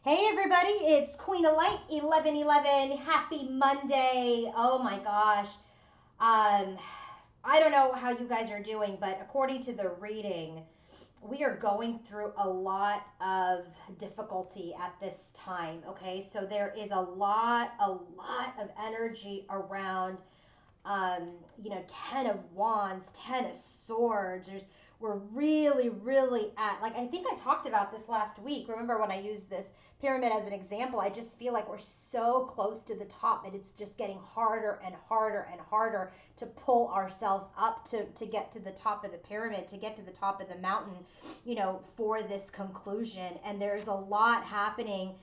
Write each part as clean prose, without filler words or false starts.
Hey everybody, it's Queen of Light 1111. Happy Monday. Oh my gosh. Um I don't know how you guys are doing, but according to the reading, we are going through a lot of difficulty at this time, okay? So there is a lot of energy around um, 10 of wands, 10 of swords. We're really at, like, I think I talked about this last week. Remember when I used this pyramid as an example? I just feel like we're so close to the top and it's just getting harder and harder and harder to pull ourselves up to get to the top of the pyramid, to get to the top of the mountain, for this conclusion. And there's a lot happening,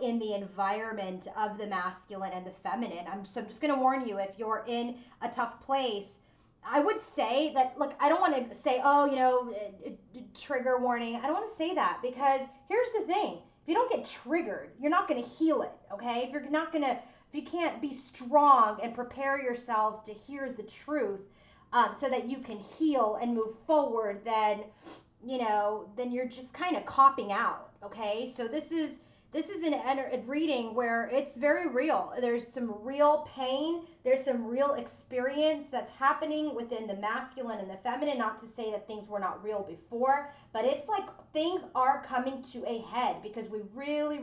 in the environment of the masculine and the feminine. I'm just going to warn you, if you're in a tough place, I would say that, look, I don't want to say, oh, trigger warning. I don't want to say that, because here's the thing. If you don't get triggered, you're not going to heal it, okay? If you can't be strong and prepare yourselves to hear the truth, so that you can heal and move forward, then you're just kind of copping out, okay? So this is a reading where it's very real. There's some real pain. There's some real experience that's happening within the masculine and the feminine. Not to say that things were not real before, but it's like things are coming to a head, because we really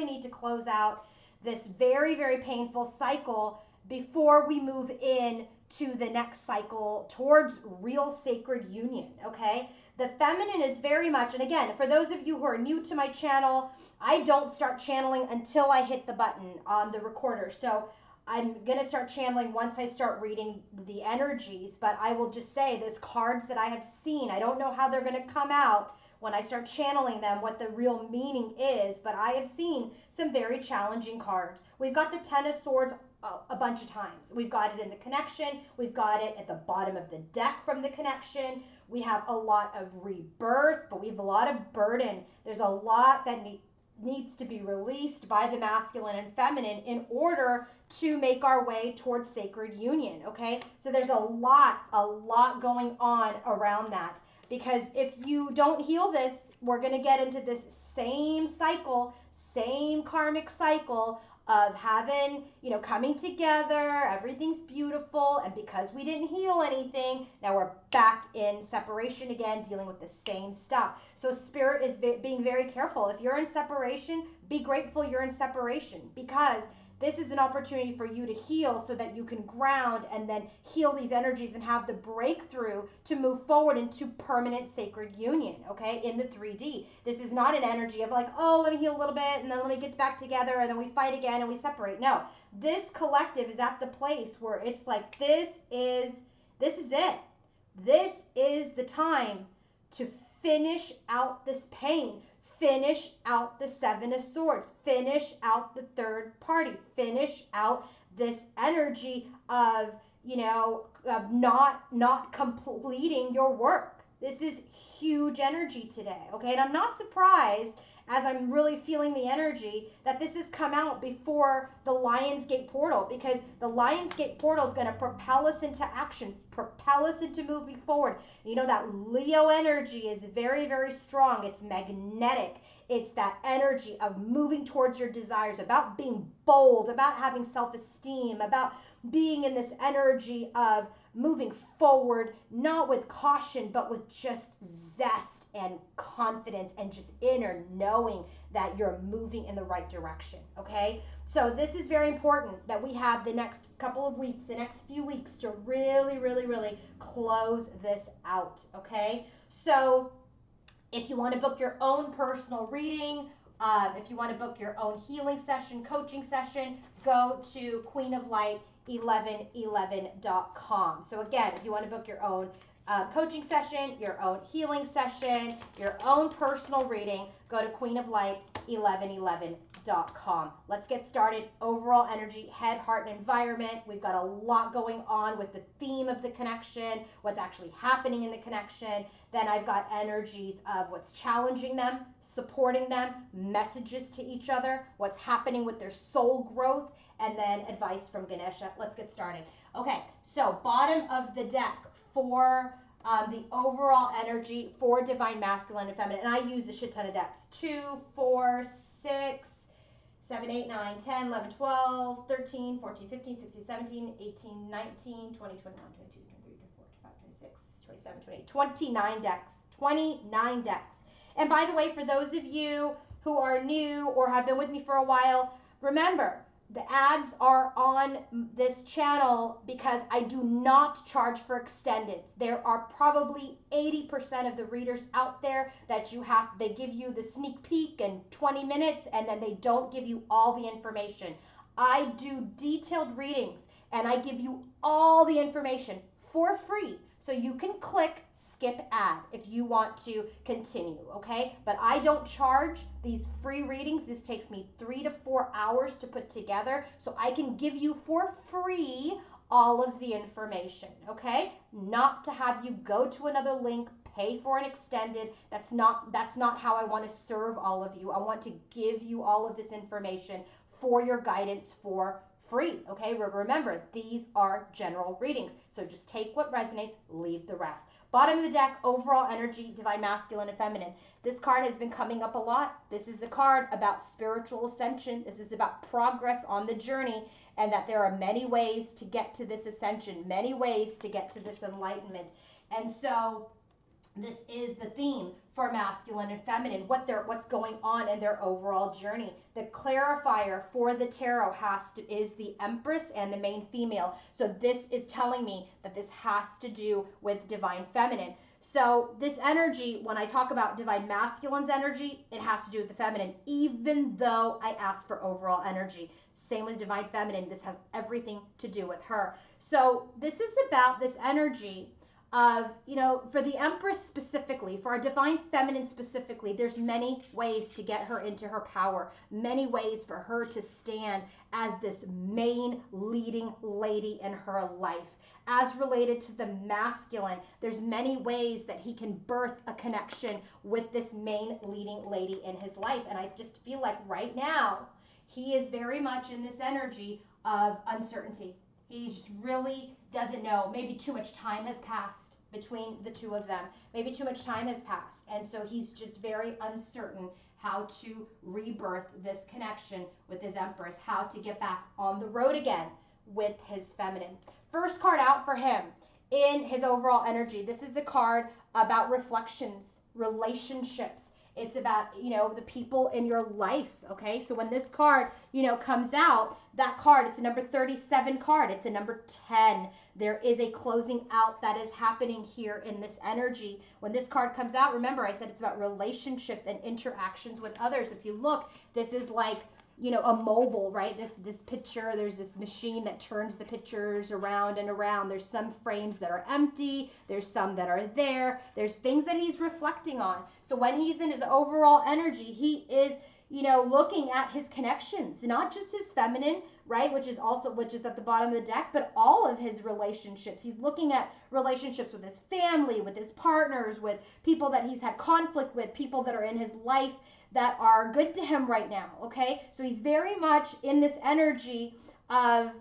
need to close out this very painful cycle before we move in to the next cycle towards real sacred union, okay? The feminine is very much, and again, for those of you who are new to my channel, I don't start channeling until I hit the button on the recorder. So I'm going to start channeling once I start reading the energies, but I will just say, these cards that I have seen, I don't know how they're going to come out when I start channeling them, what the real meaning is, but I have seen some very challenging cards. We've got the Ten of Swords a bunch of times. We've got it in the connection. We've got it at the bottom of the deck from the connection. We have a lot of rebirth, but we have a lot of burden. There's a lot that needs to be released by the masculine and feminine in order to make our way towards sacred union, okay? So there's a lot going on around that, because if you don't heal this, we're going to get into this same cycle, same karmic cycle of having, coming together, everything's beautiful, and because we didn't heal anything, now we're back in separation again, dealing with the same stuff. So Spirit is being very careful. If you're in separation, be grateful you're in separation, because this is an opportunity for you to heal so that you can ground and then heal these energies and have the breakthrough to move forward into permanent sacred union, okay, in the 3D. This is not an energy of like, oh, let me heal a little bit and then let me get back together and then we fight again and we separate. No, this collective is at the place where it's like, this is it. This is the time to finish out this pain. Finish out the Seven of Swords. Finish out the third party. Finish out this energy of, of not completing your work. This is huge energy today, okay? And I'm not surprised, as I'm really feeling the energy, that this has come out before the Lionsgate portal, because the Lionsgate portal is going to propel us into action, propel us into moving forward. That Leo energy is very strong. It's magnetic. It's that energy of moving towards your desires, about being bold, about having self-esteem, about being in this energy of moving forward, not with caution, but with just zest and confidence and just inner knowing that you're moving in the right direction, okay? So this is very important that we have the next couple of weeks, the next few weeks, to really close this out, okay? So if you want to book your own personal reading, if you want to book your own healing session, coaching session, go to queenoflight1111.com. So again, if you want to book your own coaching session, your own healing session, your own personal reading, go to queenoflight1111.com. Let's get started. Overall energy, head, heart, and environment. We've got a lot going on with the theme of the connection, what's actually happening in the connection. Then I've got energies of what's challenging them, supporting them, messages to each other, what's happening with their soul growth, and then advice from Ganesha. Let's get started. Okay, so bottom of the deck for the overall energy for divine masculine and feminine. And I use a shit ton of decks. 2, 4, 6, 7, 8, 9, 10, 11, 12, 13, 14, 15, 16, 17, 18, 19, 20, 21, 22, 23, 24, 25, 26, 27, 28, 29 decks. 29 decks. And by the way, for those of you who are new or have been with me for a while, remember, the ads are on this channel because I do not charge for extendeds. There are probably 80% of the readers out there that they give you the sneak peek in 20 minutes and then they don't give you all the information. I do detailed readings and I give you all the information for free. So you can click skip ad if you want to continue, okay? But I don't charge these free readings. This takes me 3 to 4 hours to put together. So I can give you for free all of the information, okay? Not to have you go to another link, pay for an extended. That's not how I want to serve all of you. I want to give you all of this information for your guidance for free, okay? Remember, these are general readings. So just take what resonates, leave the rest. Bottom of the deck, overall energy, divine masculine and feminine. This card has been coming up a lot. This is a card about spiritual ascension. This is about progress on the journey and that there are many ways to get to this ascension, many ways to get to this enlightenment. And so this is the theme for masculine and feminine, what's going on in their overall journey. The clarifier for the tarot is the Empress and the main female. So this is telling me that this has to do with divine feminine. So this energy, when I talk about divine masculine's energy, it has to do with the feminine, even though I asked for overall energy. Same with divine feminine. This has everything to do with her. So this is about this energy of, for the Empress specifically, for our divine feminine specifically, there's many ways to get her into her power, many ways for her to stand as this main leading lady in her life. As related to the masculine, there's many ways that he can birth a connection with this main leading lady in his life. And I just feel like right now, he is very much in this energy of uncertainty. He just really doesn't know. Maybe too much time has passed between the two of them. Maybe too much time has passed. And so he's just very uncertain how to rebirth this connection with his Empress, how to get back on the road again with his feminine. First card out for him in his overall energy. This is a card about reflections, relationships. It's about, the people in your life, okay? So when this card, comes out, that card, it's a number 37 card. It's a number 10. There is a closing out that is happening here in this energy. When this card comes out, remember I said it's about relationships and interactions with others. If you look, this is like, a mobile, right? This picture, there's this machine that turns the pictures around and around. There's some frames that are empty. There's some that are there. There's things that he's reflecting on. So when he's in his overall energy, he is, looking at his connections, not just his feminine, right? Which is at the bottom of the deck, but all of his relationships. He's looking at relationships with his family, with his partners, with people that he's had conflict with, people that are in his life that are good to him right now, okay? So he's very much in this energy of,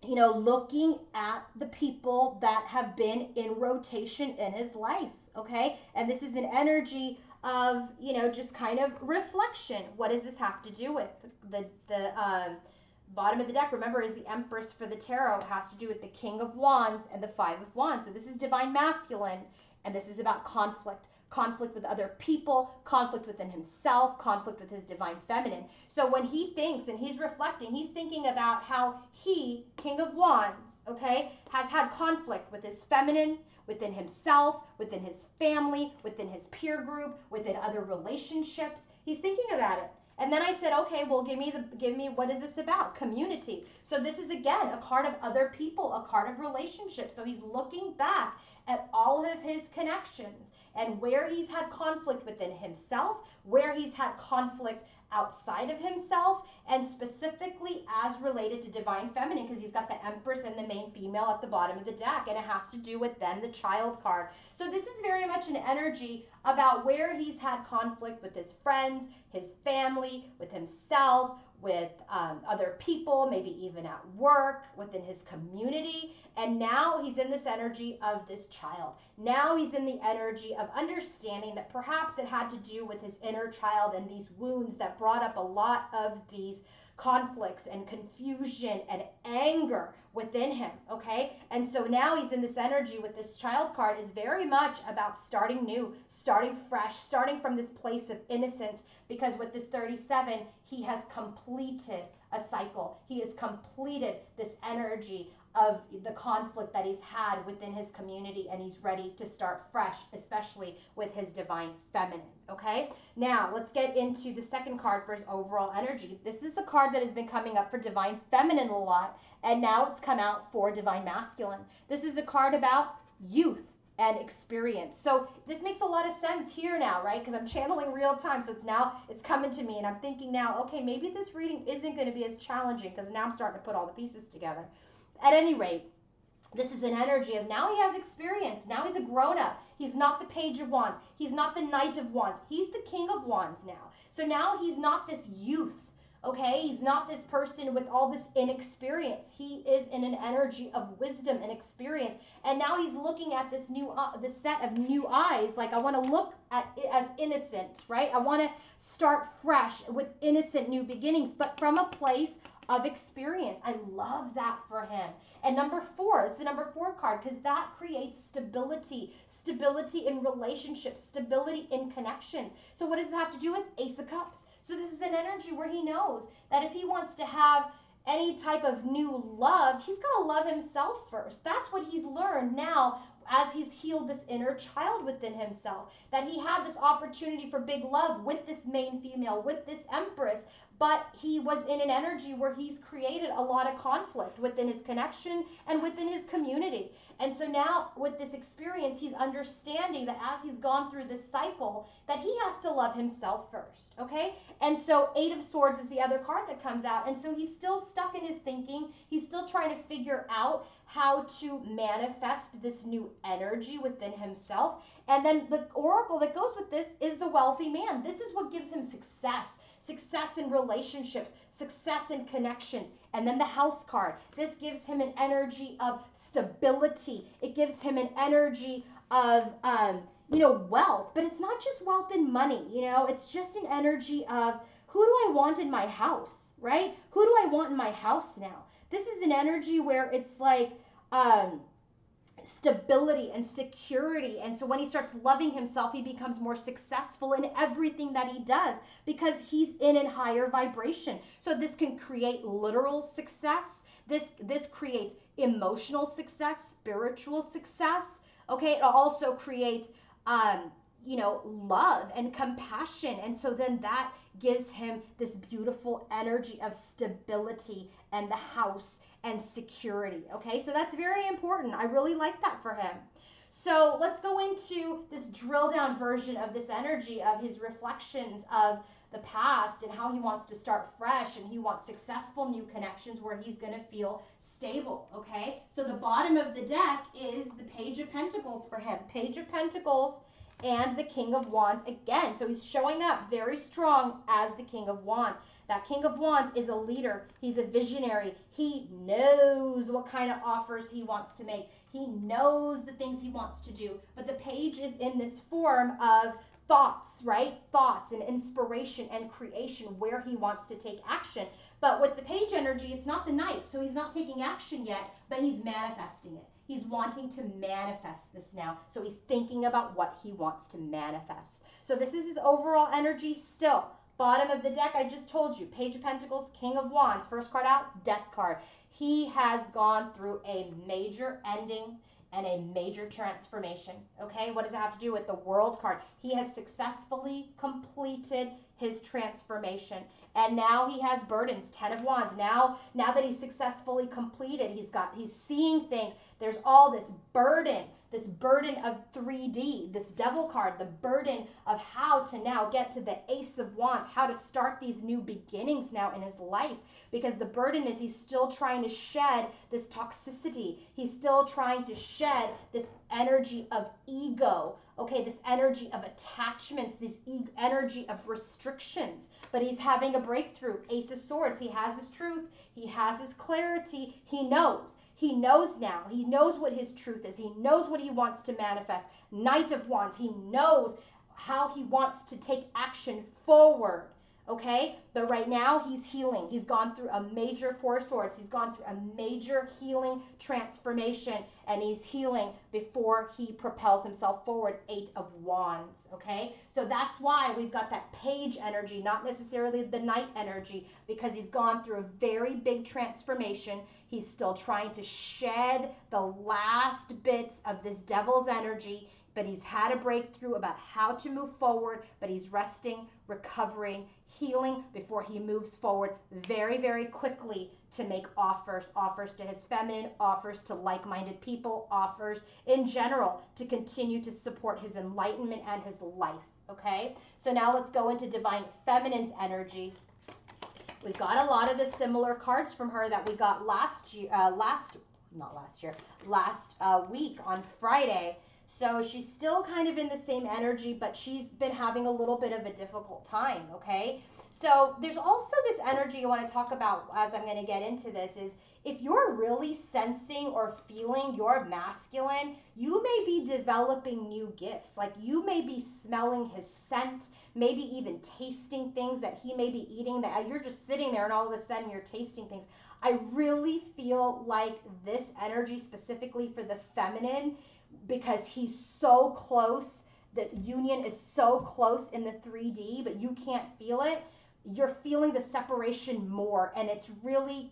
looking at the people that have been in rotation in his life, okay? And this is an energy of, just kind of reflection. What does this have to do with? The bottom of the deck, remember, is the Empress for the tarot. It has to do with the King of Wands and the Five of Wands. So this is divine masculine, and this is about conflict. Conflict with other people, conflict within himself, conflict with his divine feminine. So when he thinks and he's reflecting, he's thinking about how he, King of Wands, okay, has had conflict with his feminine, within himself, within his family, within his peer group, within other relationships. He's thinking about it. And then I said, okay, well, give me, what is this about? Community. So this is, again, a card of other people, a card of relationships. So he's looking back at all of his connections and where he's had conflict within himself, where he's had conflict outside of himself, and specifically as related to divine feminine, because he's got the Empress and the main female at the bottom of the deck, and it has to do with then the Child card. So this is very much an energy about where he's had conflict with his friends, his family, with himself, with other people, maybe even at work, within his community. And now he's in this energy of this child. Now he's in the energy of understanding that perhaps it had to do with his inner child and these wounds that brought up a lot of these conflicts and confusion and anger within him, okay? And so now he's in this energy with this child card is very much about starting new, starting fresh, starting from this place of innocence, because with this 37, he has completed a cycle. He has completed this energy of the conflict that he's had within his community, and he's ready to start fresh, especially with his divine feminine, okay? Now, let's get into the second card for his overall energy. This is the card that has been coming up for divine feminine a lot, and now it's come out for divine masculine. This is a card about youth and experience. So this makes a lot of sense here now, right? Because I'm channeling real time. So it's coming to me, and I'm thinking now, okay, maybe this reading isn't going to be as challenging, because now I'm starting to put all the pieces together. At any rate, this is an energy of now he has experience. Now he's a grown-up. He's not the Page of Wands. He's not the Knight of Wands. He's the King of Wands now. So now he's not this youth, okay? He's not this person with all this inexperience. He is in an energy of wisdom and experience. And now he's looking at this this set of new eyes. Like, I want to look at it as innocent, right? I want to start fresh with innocent new beginnings, but from a place of experience. I love that for him. And number 4, it's the number 4 card, because that creates stability, stability in relationships, stability in connections. So what does it have to do with Ace of Cups? So this is an energy where he knows that if he wants to have any type of new love, he's got to love himself first. That's what he's learned now as he's healed this inner child within himself, that he had this opportunity for big love with this main female, with this Empress, but he was in an energy where he's created a lot of conflict within his connection and within his community. And so now with this experience, he's understanding that as he's gone through this cycle, that he has to love himself first, okay? And so 8 of Swords is the other card that comes out. And so he's still stuck in his thinking. He's still trying to figure out how to manifest this new energy within himself. And then the oracle that goes with this is the wealthy man. This is what gives him success. Success in relationships, success in connections. And then the House card. This gives him an energy of stability. It gives him an energy of, wealth. But it's not just wealth and money, It's just an energy of, who do I want in my house, right? Who do I want in my house now? This is an energy where it's like, stability and security. And so when he starts loving himself, he becomes more successful in everything that he does, because he's in a higher vibration. So this can create literal success. This creates emotional success, spiritual success. Okay, it also creates love and compassion. And so then that gives him this beautiful energy of stability and the house and security. Okay, so that's very important. I really like that for him. So let's go into this drill down version of this energy of his reflections of the past and how he wants to start fresh, and he wants successful new connections where he's going to feel stable. Okay, so the bottom of the deck is the Page of Pentacles for him. Page of Pentacles and the King of Wands again. So he's showing up very strong as the King of Wands. That King of Wands is a leader. He's a visionary. He knows what kind of offers he wants to make. He knows the things he wants to do. But the page is in this form of thoughts, right? Thoughts and inspiration and creation, where he wants to take action. But with the page energy, it's not the Knight. So he's not taking action yet, but he's manifesting it. He's wanting to manifest this now. So he's thinking about what he wants to manifest. So this is his overall energy still. Bottom of the deck, I just told you, Page of Pentacles, King of Wands. First card out, Death card. He has gone through a major ending and a major transformation. Okay, what does it have to do with the World card? He has successfully completed his transformation. And now he has burdens, 10 of Wands. Now that he's successfully completed, he's seeing things. There's all this burden of 3D, this Devil card, the burden of how to now get to the Ace of Wands, how to start these new beginnings now in his life. Because the burden is he's still trying to shed this toxicity. He's still trying to shed this energy of ego, Okay, this energy of attachments, this energy of restrictions, but he's having a breakthrough. Ace of Swords, he has his truth, he has his clarity, he knows. He knows now. He knows what his truth is. He knows what he wants to manifest. Knight of Wands, he knows how he wants to take action forward. Okay, but right now he's healing. He's gone through a major Four of Swords. He's gone through a major healing transformation, and he's healing before he propels himself forward. Eight of Wands. Okay, so that's why we've got that Page energy, not necessarily the Knight energy, because he's gone through a very big transformation. He's still trying to shed the last bits of this Devil's energy, but he's had a breakthrough about how to move forward, but he's resting, recovering, healing before he moves forward very, very quickly to make offers to his feminine, offers to like-minded people, offers in general to continue to support his enlightenment and his life. Okay, so now let's go into Divine Feminine's energy. We've got a lot of the similar cards from her that we got last week on Friday. So she's still kind of in the same energy, but she's been having a little bit of a difficult time, okay? So there's also this energy I want to talk about as I'm going to get into this is if you're really sensing or feeling your masculine, you may be developing new gifts. Like you may be smelling his scent, maybe even tasting things that he may be eating that you're just sitting there and all of a sudden you're tasting things. I really feel like this energy specifically for the feminine, because he's so close, the union is so close in the 3D, but you can't feel it. You're feeling the separation more, and it's really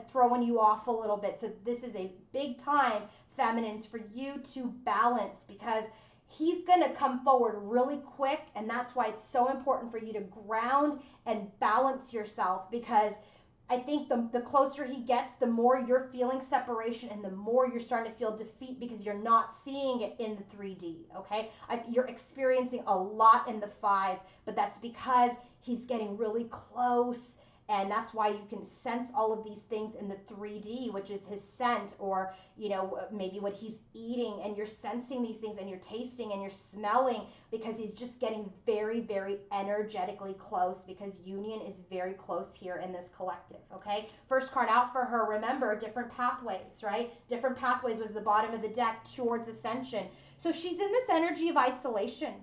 throwing you off a little bit. So this is a big time, feminines, for you to balance, because he's going to come forward really quick, and that's why it's so important for you to ground and balance yourself, because I think the closer he gets, the more you're feeling separation and the more you're starting to feel defeat because you're not seeing it in the 3D, okay? You're experiencing a lot in the 5, but that's because he's getting really close, and that's why you can sense all of these things in the 3D, which is his scent or, you know, maybe what he's eating, and you're sensing these things and you're tasting and you're smelling because he's just getting very, very energetically close, because union is very close here in this collective, okay? First card out for her, remember, different pathways, right? Different pathways was the bottom of the deck towards ascension. So she's in this energy of isolation,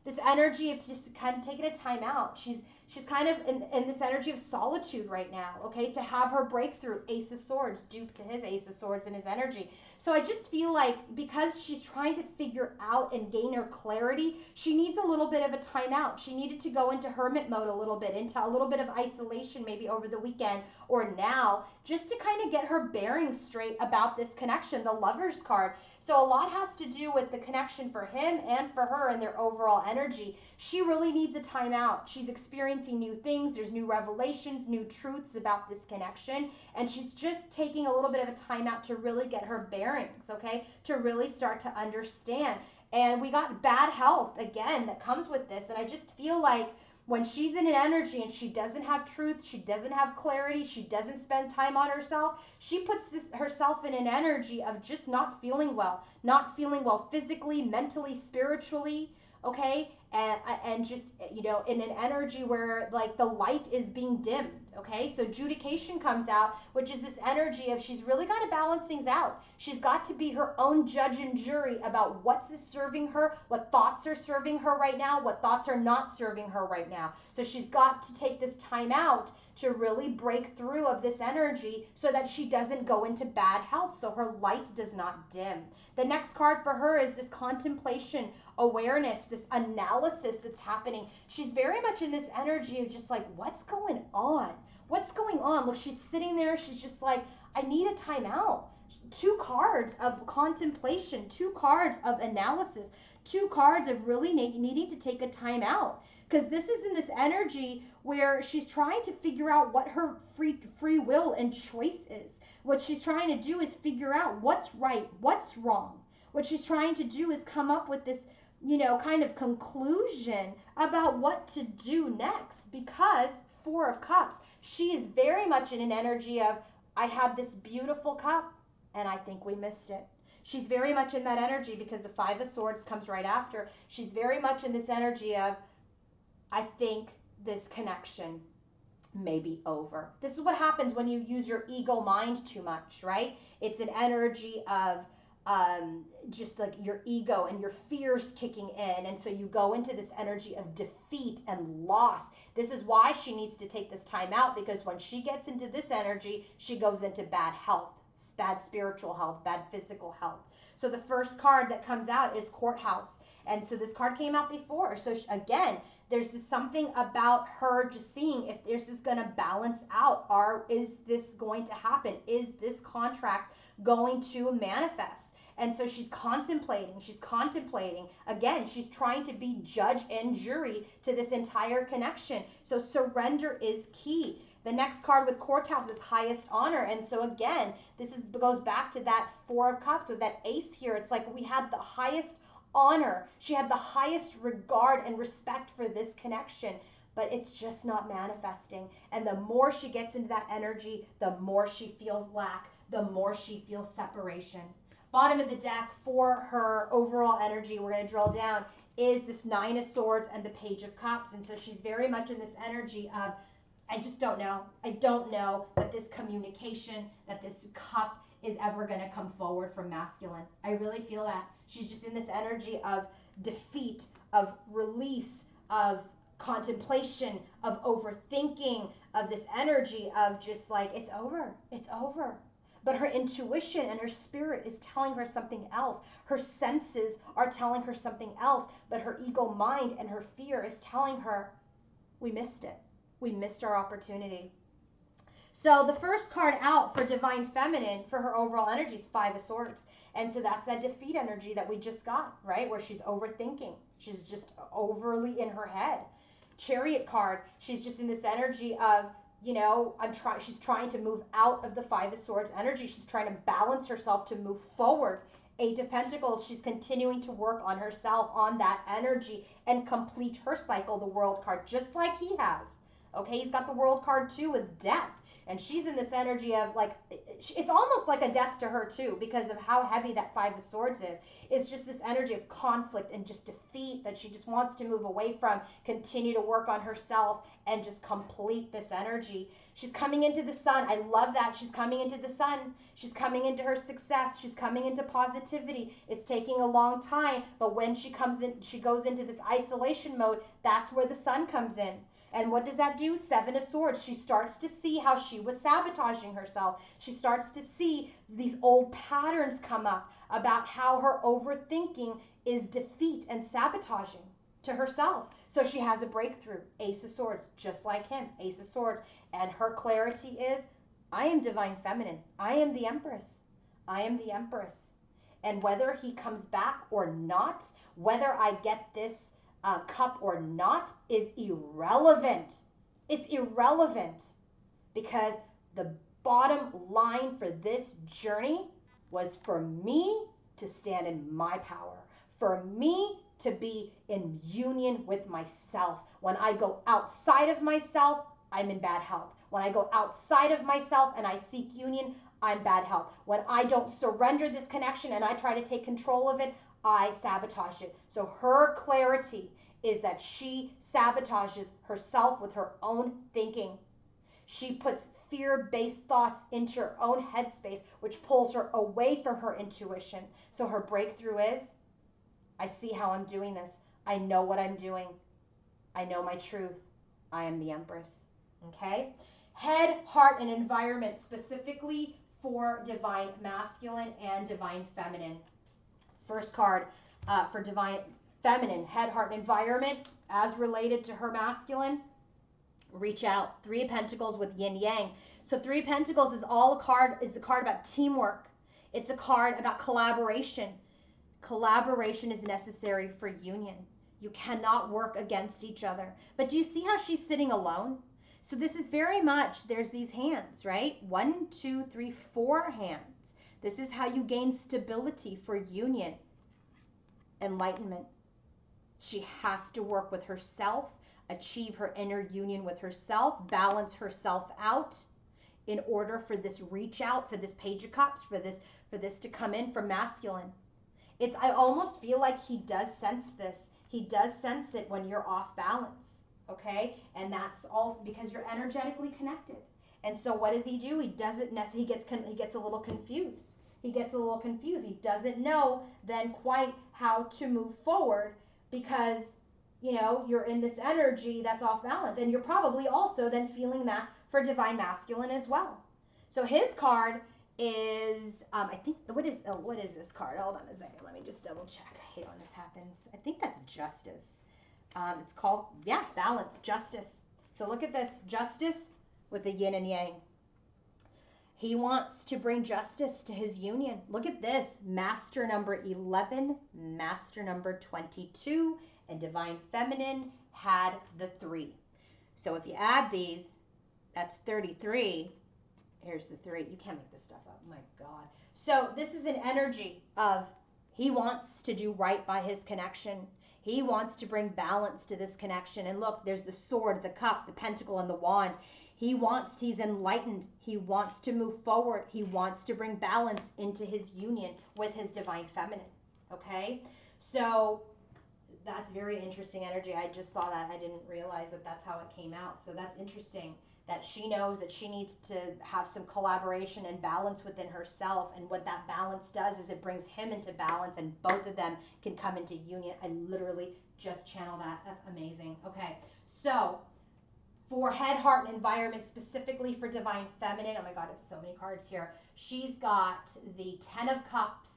this energy of just kind of taking a time out. She's kind of in this energy of solitude right now, okay, to have her breakthrough. Ace of Swords, duped to his Ace of Swords and his energy. So I just feel like because she's trying to figure out and gain her clarity, she needs a little bit of a timeout. She needed to go into hermit mode a little bit, into a little bit of isolation maybe over the weekend or now, just to kind of get her bearings straight about this connection, the Lover's card. So a lot has to do with the connection for him and for her and their overall energy. She really needs a timeout. She's experiencing new things. There's new revelations, new truths about this connection. And she's just taking a little bit of a timeout to really get her bearings, okay? To really start to understand. And we got bad health, again, that comes with this. And I just feel like when she's in an energy and she doesn't have truth, she doesn't have clarity, she doesn't spend time on herself, she puts herself in an energy of just not feeling well physically, mentally, spiritually, okay? And just, you know, in an energy where like the light is being dimmed, okay? So Judication comes out, which is this energy of she's really got to balance things out. She's got to be her own judge and jury about what's serving her, what thoughts are serving her right now, what thoughts are not serving her right now. So she's got to take this time out to really break through of this energy so that she doesn't go into bad health, so her light does not dim. The next card for her is this contemplation, awareness, this analysis that's happening. She's very much in this energy of just like, what's going on? What's going on? Look, she's sitting there. She's just like, I need a timeout. 2 cards of contemplation, 2 cards of analysis, 2 cards of really needing to take a time out. Because this is in this energy where she's trying to figure out what her free will and choice is. What she's trying to do is figure out what's right, what's wrong. What she's trying to do is come up with this, you know, kind of conclusion about what to do next. Because 4 of Cups, she is very much in an energy of, I had this beautiful cup and I think we missed it. She's very much in that energy because the Five of Swords comes right after. She's very much in this energy of, I think this connection may be over. This is what happens when you use your ego mind too much, right? It's an energy of just like your ego and your fears kicking in. And so you go into this energy of defeat and loss. This is why she needs to take this time out, because when she gets into this energy, she goes into bad health, bad spiritual health, bad physical health. So the first card that comes out is Courthouse. And so this card came out before. So again, there's just something about her just seeing if this is going to balance out. Is this going to happen? Is this contract going to manifest? And so she's contemplating. Again, she's trying to be judge and jury to this entire connection. So surrender is key. The next card with Courthouse is highest honor. And so again, goes back to that Four of Cups with that ace here. It's like we had the highest honor. She had the highest regard and respect for this connection, but it's just not manifesting. And the more she gets into that energy, the more she feels lack, the more she feels separation. Bottom of the deck for her overall energy, we're going to drill down, is this Nine of Swords and the Page of Cups. And so she's very much in this energy of, I just don't know. I don't know that this communication, that this cup is ever going to come forward from masculine. I really feel that. She's just in this energy of defeat, of release, of contemplation, of overthinking, of this energy of just like, it's over. It's over. But her intuition and her spirit is telling her something else. Her senses are telling her something else. But her ego mind and her fear is telling her, we missed it. We missed our opportunity. So the first card out for Divine Feminine for her overall energy is Five of Swords. And so that's that defeat energy that we just got, right? Where she's overthinking. She's just overly in her head. Chariot card, she's just in this energy of, she's trying to move out of the Five of Swords energy. She's trying to balance herself to move forward. Eight of Pentacles, she's continuing to work on herself, on that energy, and complete her cycle, the World card, just like he has. Okay, he's got the World card too with death. And she's in this energy of like, it's almost like a death to her too, because of how heavy that Five of Swords is. It's just this energy of conflict and just defeat that she just wants to move away from, continue to work on herself, and just complete this energy. She's coming into the sun. I love that. She's coming into the sun. She's coming into her success. She's coming into positivity. It's taking a long time, but when she comes in, she goes into this isolation mode. That's where the sun comes in. And what does that do? Seven of Swords. She starts to see how she was sabotaging herself. She starts to see these old patterns come up about how her overthinking is defeat and sabotaging to herself. So she has a breakthrough. Ace of Swords, just like him. Ace of Swords. And her clarity is, I am Divine Feminine. I am the Empress. I am the Empress. And whether he comes back or not, whether I get this cup or not is irrelevant. It's irrelevant because the bottom line for this journey was for me to stand in my power, for me to be in union with myself. When I go outside of myself, I'm in bad health. When I go outside of myself and I seek union, I'm bad health. When I don't surrender this connection and I try to take control of it, I sabotage it. So her clarity is that she sabotages herself with her own thinking. She puts fear-based thoughts into her own headspace, which pulls her away from her intuition. So her breakthrough is, I see how I'm doing this. I know what I'm doing. I know my truth. I am the Empress. Okay? Head, heart, and environment, specifically for Divine Masculine and Divine Feminine. First card for Divine Feminine, head, heart, and environment, as related to her masculine, reach out. Three of Pentacles with yin yang. So Three of Pentacles is a card about teamwork. It's a card about collaboration. Collaboration is necessary for union. You cannot work against each other. But do you see how she's sitting alone? So this is very much, there's these hands, right? 1, 2, 3, 4 hands. This is how you gain stability for union, enlightenment. She has to work with herself, achieve her inner union with herself, balance herself out in order for this reach out, for this Page of Cups, for this for this to come in from masculine. I almost feel like he does sense this. He does sense it when you're off balance, okay? And that's also because you're energetically connected. And so what does he do? He doesn't necessarily, he gets a little confused. He gets a little confused. He doesn't know then quite how to move forward because, you know, you're in this energy that's off balance. And you're probably also then feeling that for divine masculine as well. So his card is, I think, what is this card? Hold on a second. Let me just double check. I hate when this happens. I think that's justice. It's called, yeah, balance, justice. So look at this, justice with the yin and yang. He wants to bring justice to his union. Look at this, master number 11, master number 22, and divine feminine had the 3. So if you add these, that's 33. Here's the 3. You can't make this stuff up. My God. So this is an energy of he wants to do right by his connection. He wants to bring balance to this connection. And look, there's the sword, the cup, the pentacle, and the wand. He's enlightened. He wants to move forward. He wants to bring balance into his union with his divine feminine. Okay? So that's very interesting energy. I just saw that. I didn't realize that that's how it came out. So that's interesting that she knows that she needs to have some collaboration and balance within herself. And what that balance does is it brings him into balance and both of them can come into union. I literally just channel that. That's amazing. Okay. So for head, heart, and environment, specifically for divine feminine, oh my God, I have so many cards here. She's got the 10 of cups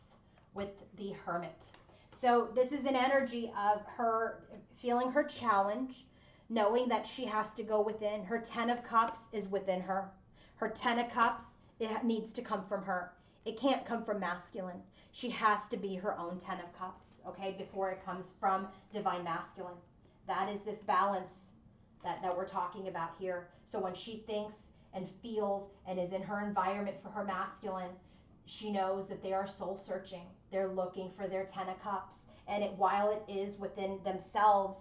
with the hermit. So this is an energy of her feeling her challenge, knowing that she has to go within. Her 10 of cups is within her. Her 10 of cups, it needs to come from her. It can't come from masculine. She has to be her own 10 of cups, okay, before it comes from divine masculine. That is this balance that we're talking about here. So when she thinks and feels and is in her environment for her masculine, she knows that they are soul searching. They're looking for their 10 of cups. And while it is within themselves,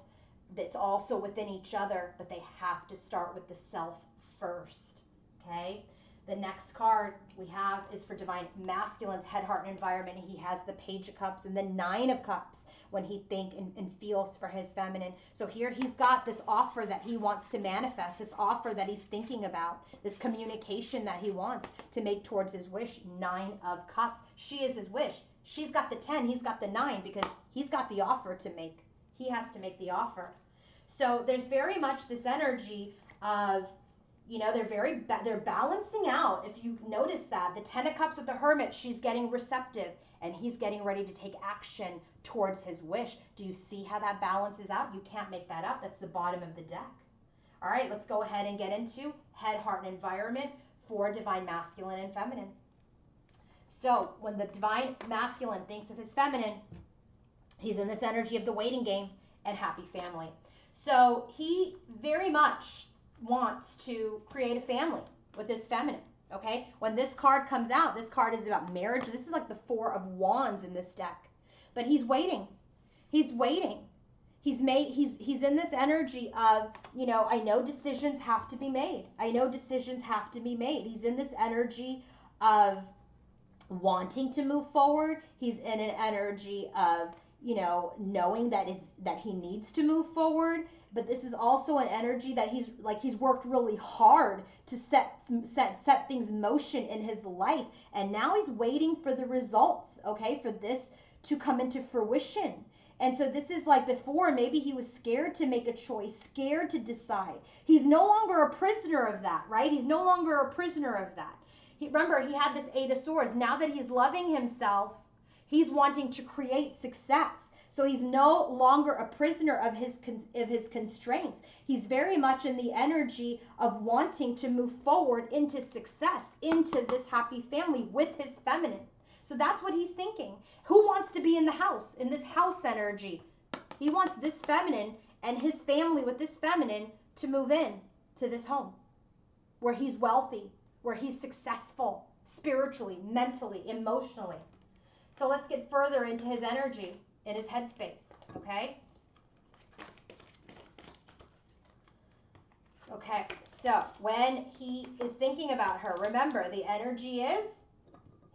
it's also within each other, but they have to start with the self first, okay? The next card we have is for divine masculine's head, heart, and environment. He has the page of cups and the 9 of cups when he thinks and feels for his feminine. So here he's got this offer that he wants to manifest, this offer that he's thinking about, this communication that he wants to make towards his wish. 9 of cups. She is his wish. She's got the 10, he's got the 9 because he's got the offer to make. He has to make the offer. So there's very much this energy of, you know, they're balancing out. If you notice that, the 10 of cups with the hermit, she's getting receptive and he's getting ready to take action towards his wish. Do you see how that balances out? You can't make that up. That's the bottom of the deck. All right, let's go ahead and get into head, heart, and environment for divine masculine and feminine. So when the divine masculine thinks of his feminine, he's in this energy of the waiting game and happy family. So he very much wants to create a family with this feminine, okay? When this card comes out, this card is about marriage. This is like the 4 of wands in this deck. But he's waiting. He's waiting. He's in this energy of, you know, I know decisions have to be made. I know decisions have to be made. He's in this energy of wanting to move forward. He's in an energy of, you know, knowing that he needs to move forward. But this is also an energy that he's worked really hard to set things in motion in his life. And now he's waiting for the results, okay, for this to come into fruition. And so this is like before, maybe he was scared to make a choice, scared to decide. He's no longer a prisoner of that, right? He's no longer a prisoner of that. Remember, he had this 8 of swords. Now that he's loving himself, he's wanting to create success. So he's no longer a prisoner of his constraints. He's very much in the energy of wanting to move forward into success, into this happy family with his feminine. So that's what he's thinking. Who wants to be in the house, in this house energy? He wants this feminine and his family with this feminine to move in to this home where he's wealthy, where he's successful spiritually, mentally, emotionally. So let's get further into his energy in his headspace, okay? Okay, so when he is thinking about her, remember the energy is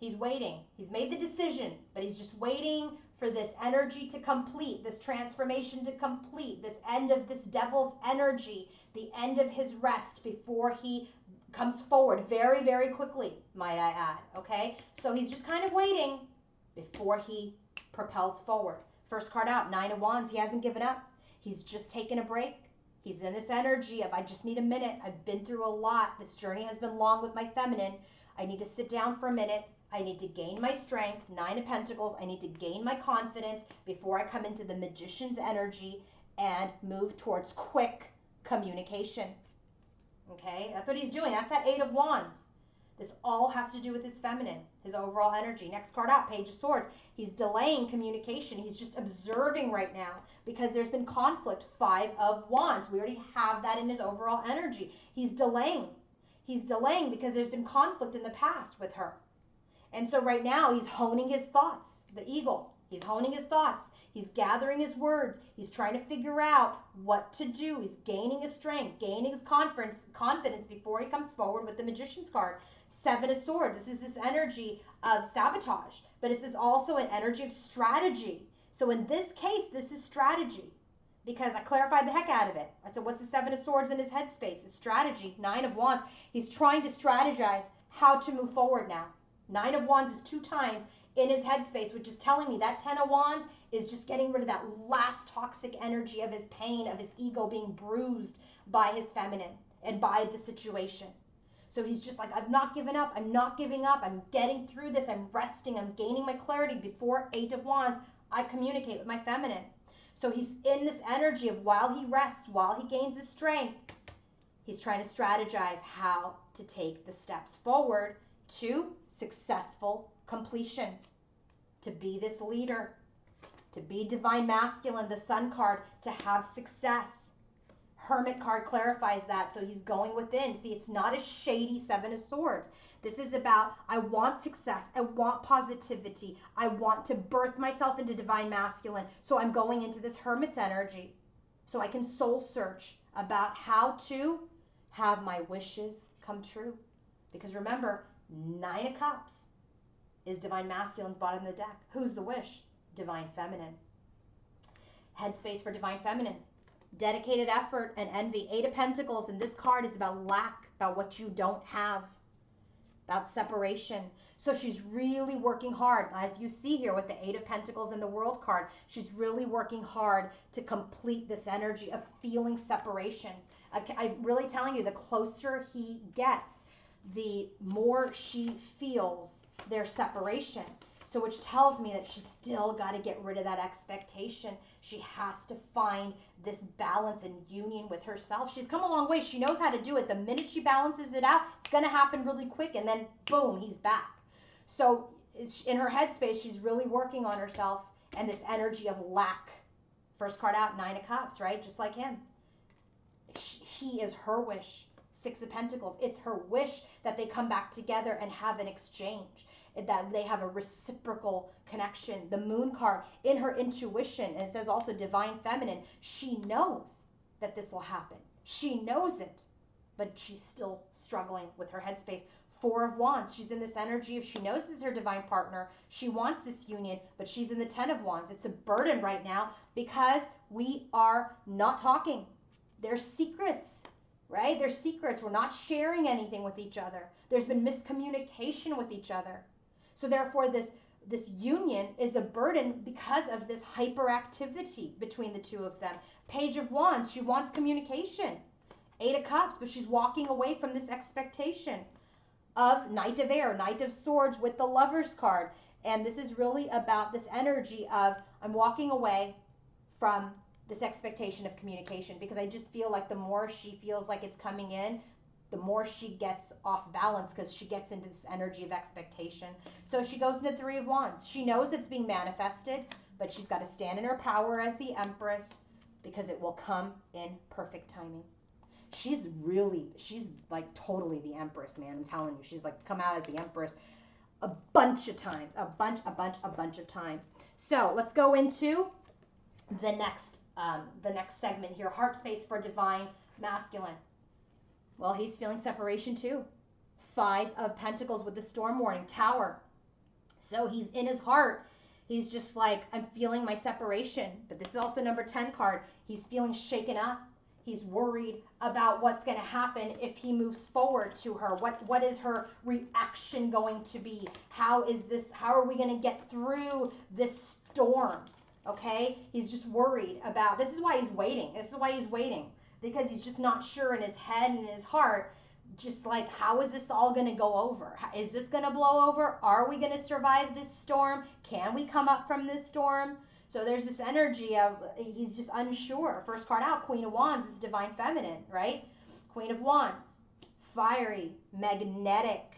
He's waiting. He's made the decision, but he's just waiting for this energy to complete, this transformation to complete, this end of this devil's energy, the end of his rest before he comes forward very, very quickly, might I add, okay? So he's just kind of waiting before he propels forward. First card out, Nine of Wands. He hasn't given up. He's just taken a break. He's in this energy of, I just need a minute. I've been through a lot. This journey has been long with my feminine. I need to sit down for a minute. I need to gain my strength. Nine of Pentacles. I need to gain my confidence before I come into the Magician's energy and move towards quick communication. Okay, that's what he's doing. That's that Eight of Wands. This all has to do with his feminine, his overall energy. Next card out, Page of Swords. He's delaying communication. He's just observing right now because there's been conflict. Five of Wands. We already have that in his overall energy. He's delaying. He's delaying because there's been conflict in the past with her. And so right now he's honing his thoughts, the eagle. He's honing his thoughts. He's gathering his words. He's trying to figure out what to do. He's gaining his strength, gaining his confidence before he comes forward with the Magician's card. Seven of Swords. This is this energy of sabotage, but it's also an energy of strategy. So in this case, this is strategy because I clarified the heck out of it. I said, what's the Seven of Swords in his headspace? It's strategy. Nine of Wands. He's trying to strategize how to move forward now. Nine of Wands is 2 times in his headspace, which is telling me that 10 of Wands is just getting rid of that last toxic energy of his pain, of his ego being bruised by his feminine and by the situation. So he's just like, I've not given up. I'm not giving up. I'm getting through this. I'm resting. I'm gaining my clarity. Before Eight of Wands, I communicate with my feminine. So he's in this energy of while he rests, while he gains his strength, he's trying to strategize how to take the steps forward to successful completion, to be this leader, to be divine masculine, the Sun card, to have success. Hermit card clarifies that, so he's going within. See, it's not a shady Seven of Swords. This is about, I want success, I want positivity, I want to birth myself into divine masculine, so I'm going into this Hermit's energy, so I can soul search about how to have my wishes come true. Because remember, Nine of Cups is divine masculine's bottom of the deck. Who's the wish? Divine feminine. Headspace for divine feminine. Dedicated effort and envy. Eight of Pentacles, and this card is about lack, about what you don't have, about separation. So she's really working hard, as you see here with the Eight of Pentacles and the World card. She's really working hard to complete this energy of feeling separation. I'm really telling you, the closer he gets, the more she feels their separation. So which tells me that she's still got to get rid of that expectation. She has to find this balance and union with herself. She's come a long way. She knows how to do it. The minute she balances it out, it's going to happen really quick, and then boom, he's back. So in her headspace, she's really working on herself and this energy of lack. First card out, Nine of Cups, right? Just like him. He is her wish. Six of Pentacles. It's her wish that they come back together and have an exchange, that they have a reciprocal connection. The Moon card, in her intuition, and it says also divine feminine, she knows that this will happen. She knows it, but she's still struggling with her headspace. Four of Wands, she's in this energy of she knows this is her divine partner. She wants this union, but she's in the Ten of Wands. It's a burden right now because we are not talking. There's secrets. Right? There's secrets. We're not sharing anything with each other. There's been miscommunication with each other. So therefore, this union is a burden because of this hyperactivity between the two of them. Page of Wands, she wants communication. Eight of Cups, but she's walking away from this expectation of Knight of Air, Knight of Swords with the Lover's card. And this is really about this energy of I'm walking away from this expectation of communication, because I just feel like the more she feels like it's coming in, the more she gets off balance because she gets into this energy of expectation. So she goes into Three of Wands. She knows it's being manifested, but she's got to stand in her power as the Empress because it will come in perfect timing. She's like totally the Empress, man. I'm telling you, she's like come out as the Empress a bunch of times, a bunch of times. So let's go into the next segment here, heart space for divine masculine. Well, he's feeling separation too. Five of Pentacles with the storm warning, Tower. So he's in his heart. He's just like, I'm feeling my separation. But this is also number 10 card. He's feeling shaken up. He's worried about what's going to happen if he moves forward to her. What is her reaction going to be? How are we going to get through this storm? Okay? He's just worried about, this is why he's waiting. This is why he's waiting. Because he's just not sure in his head and in his heart, just like, how is this all going to go over? Is this going to blow over? Are we going to survive this storm? Can we come up from this storm? So there's this energy of, he's just unsure. First card out, Queen of Wands, is divine feminine, right? Queen of Wands, fiery, magnetic,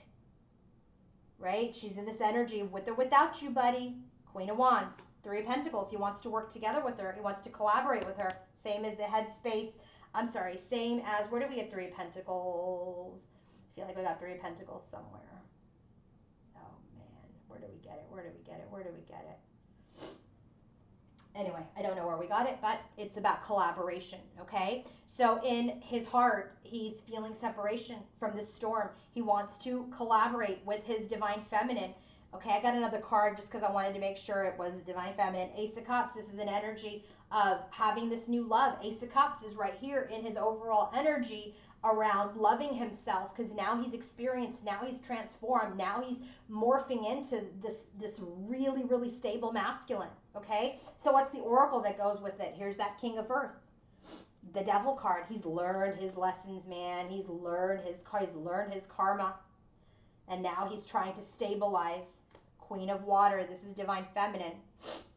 right? She's in this energy, with or without you, buddy. Queen of Wands, Three of Pentacles. He wants to work together with her. He wants to collaborate with her. Same as the headspace. I'm sorry, same as, where do we get Three of Pentacles? I feel like we got Three of Pentacles somewhere. Oh, man. Where do we get it? Where do we get it? Where do we get it? Anyway, I don't know where we got it, but it's about collaboration, okay? So in his heart, he's feeling separation from this storm. He wants to collaborate with his divine feminine. Okay, I got another card just because I wanted to make sure it was divine feminine. Ace of Cups, this is an energy of having this new love. Ace of Cups is right here in his overall energy around loving himself, because now he's experienced, now he's transformed, now he's morphing into this really, really stable masculine, okay? So what's the oracle that goes with it? Here's that King of Earth, the Devil card. He's learned his lessons, man. He's learned his karma, and now he's trying to stabilize. Queen of Water, this is divine feminine,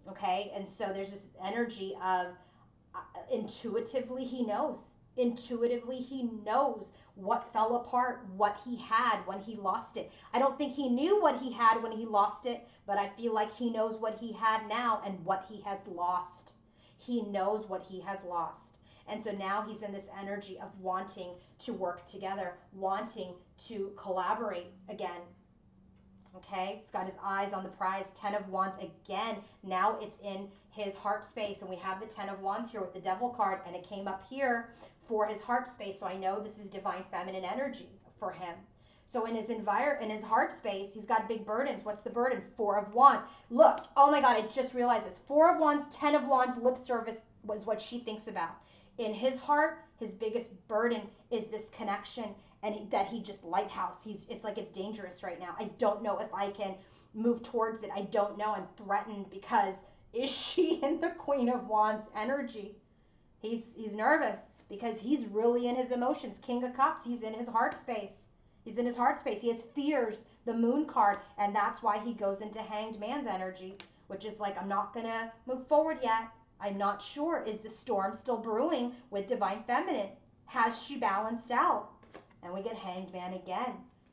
okay? And so there's this energy of intuitively he knows what fell apart, what he had when he lost it. I don't think he knew what he had when he lost it, but I feel like he knows what he had now and what he has lost. He knows what he has lost. And so now he's in this energy of wanting to work together, wanting to collaborate again. Okay, he's got his eyes on the prize. 10 of Wands again. Now it's in his heart space, and we have the 10 of Wands here with the Devil card, and it came up here for his heart space. So I know this is divine feminine energy for him. So in his heart space, he's got big burdens. What's the burden? 4 of Wands. Look, oh my God, I just realized this. 4 of Wands, 10 of Wands, lip service was what she thinks about. In his heart, his biggest burden is this connection, and that he just lighthouse. It's like it's dangerous right now. I don't know if I can move towards it. I don't know. I'm threatened because is she in the Queen of Wands energy? He's nervous because he's really in his emotions. King of Cups, he's in his heart space. He's in his heart space. He has fears, the Moon card, and that's why he goes into Hanged Man's energy, which is like, I'm not going to move forward yet. I'm not sure. Is the storm still brewing with divine feminine? Has she balanced out? And we get Hanged Man again.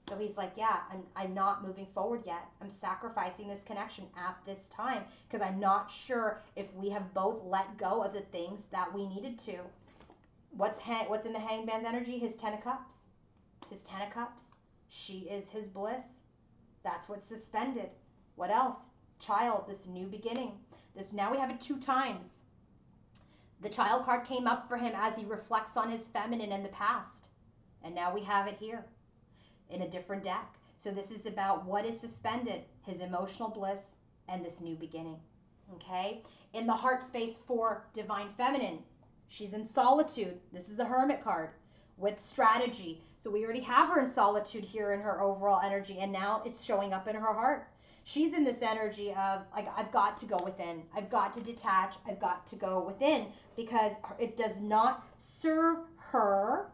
So he's like, yeah, I'm not moving forward yet. I'm sacrificing this connection at this time because I'm not sure if we have both let go of the things that we needed to. What's in the Hanged Man's energy? His 10 of Cups. His 10 of Cups. She is his bliss. That's what's suspended. What else? Child, this new beginning. Now we have it 2 times. The Child card came up for him as he reflects on his feminine in the past. And now we have it here in a different deck. So this is about what is suspended, his emotional bliss and this new beginning. Okay? In the heart space for divine feminine, she's in solitude. This is the Hermit card with strategy. So we already have her in solitude here in her overall energy, and now it's showing up in her heart. She's in this energy of, like, I've got to go within. I've got to detach. I've got to go within because it does not serve her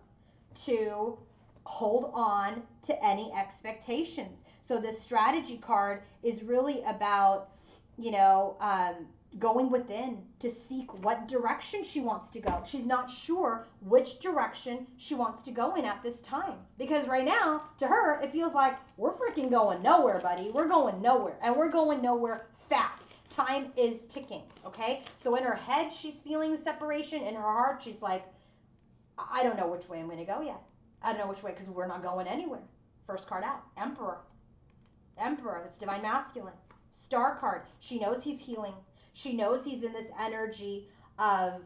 to hold on to any expectations. So the strategy card is really about, going within to seek what direction she wants to go. She's not sure which direction she wants to go in at this time. Because right now, to her, it feels like we're freaking going nowhere, buddy. We're going nowhere. And we're going nowhere fast. Time is ticking, okay? So in her head, she's feeling the separation. In her heart, she's like, I don't know which way I'm going to go yet. I don't know which way because we're not going anywhere. First card out, Emperor. Emperor, that's divine masculine. Star card, she knows he's healing. She knows he's in this energy of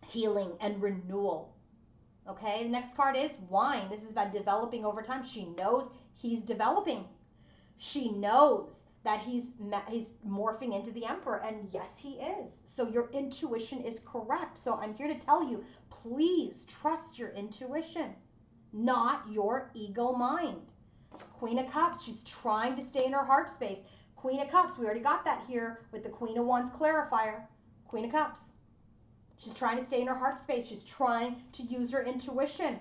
healing and renewal. Okay, the next card is Wine. This is about developing over time. She knows he's developing. She knows that he's morphing into the Emperor. And yes, he is. So your intuition is correct. So I'm here to tell you, please trust your intuition, not your ego mind. Queen of Cups, she's trying to stay in her heart space. Queen of Cups, we already got that here with the Queen of Wands clarifier. Queen of Cups. She's trying to stay in her heart space. She's trying to use her intuition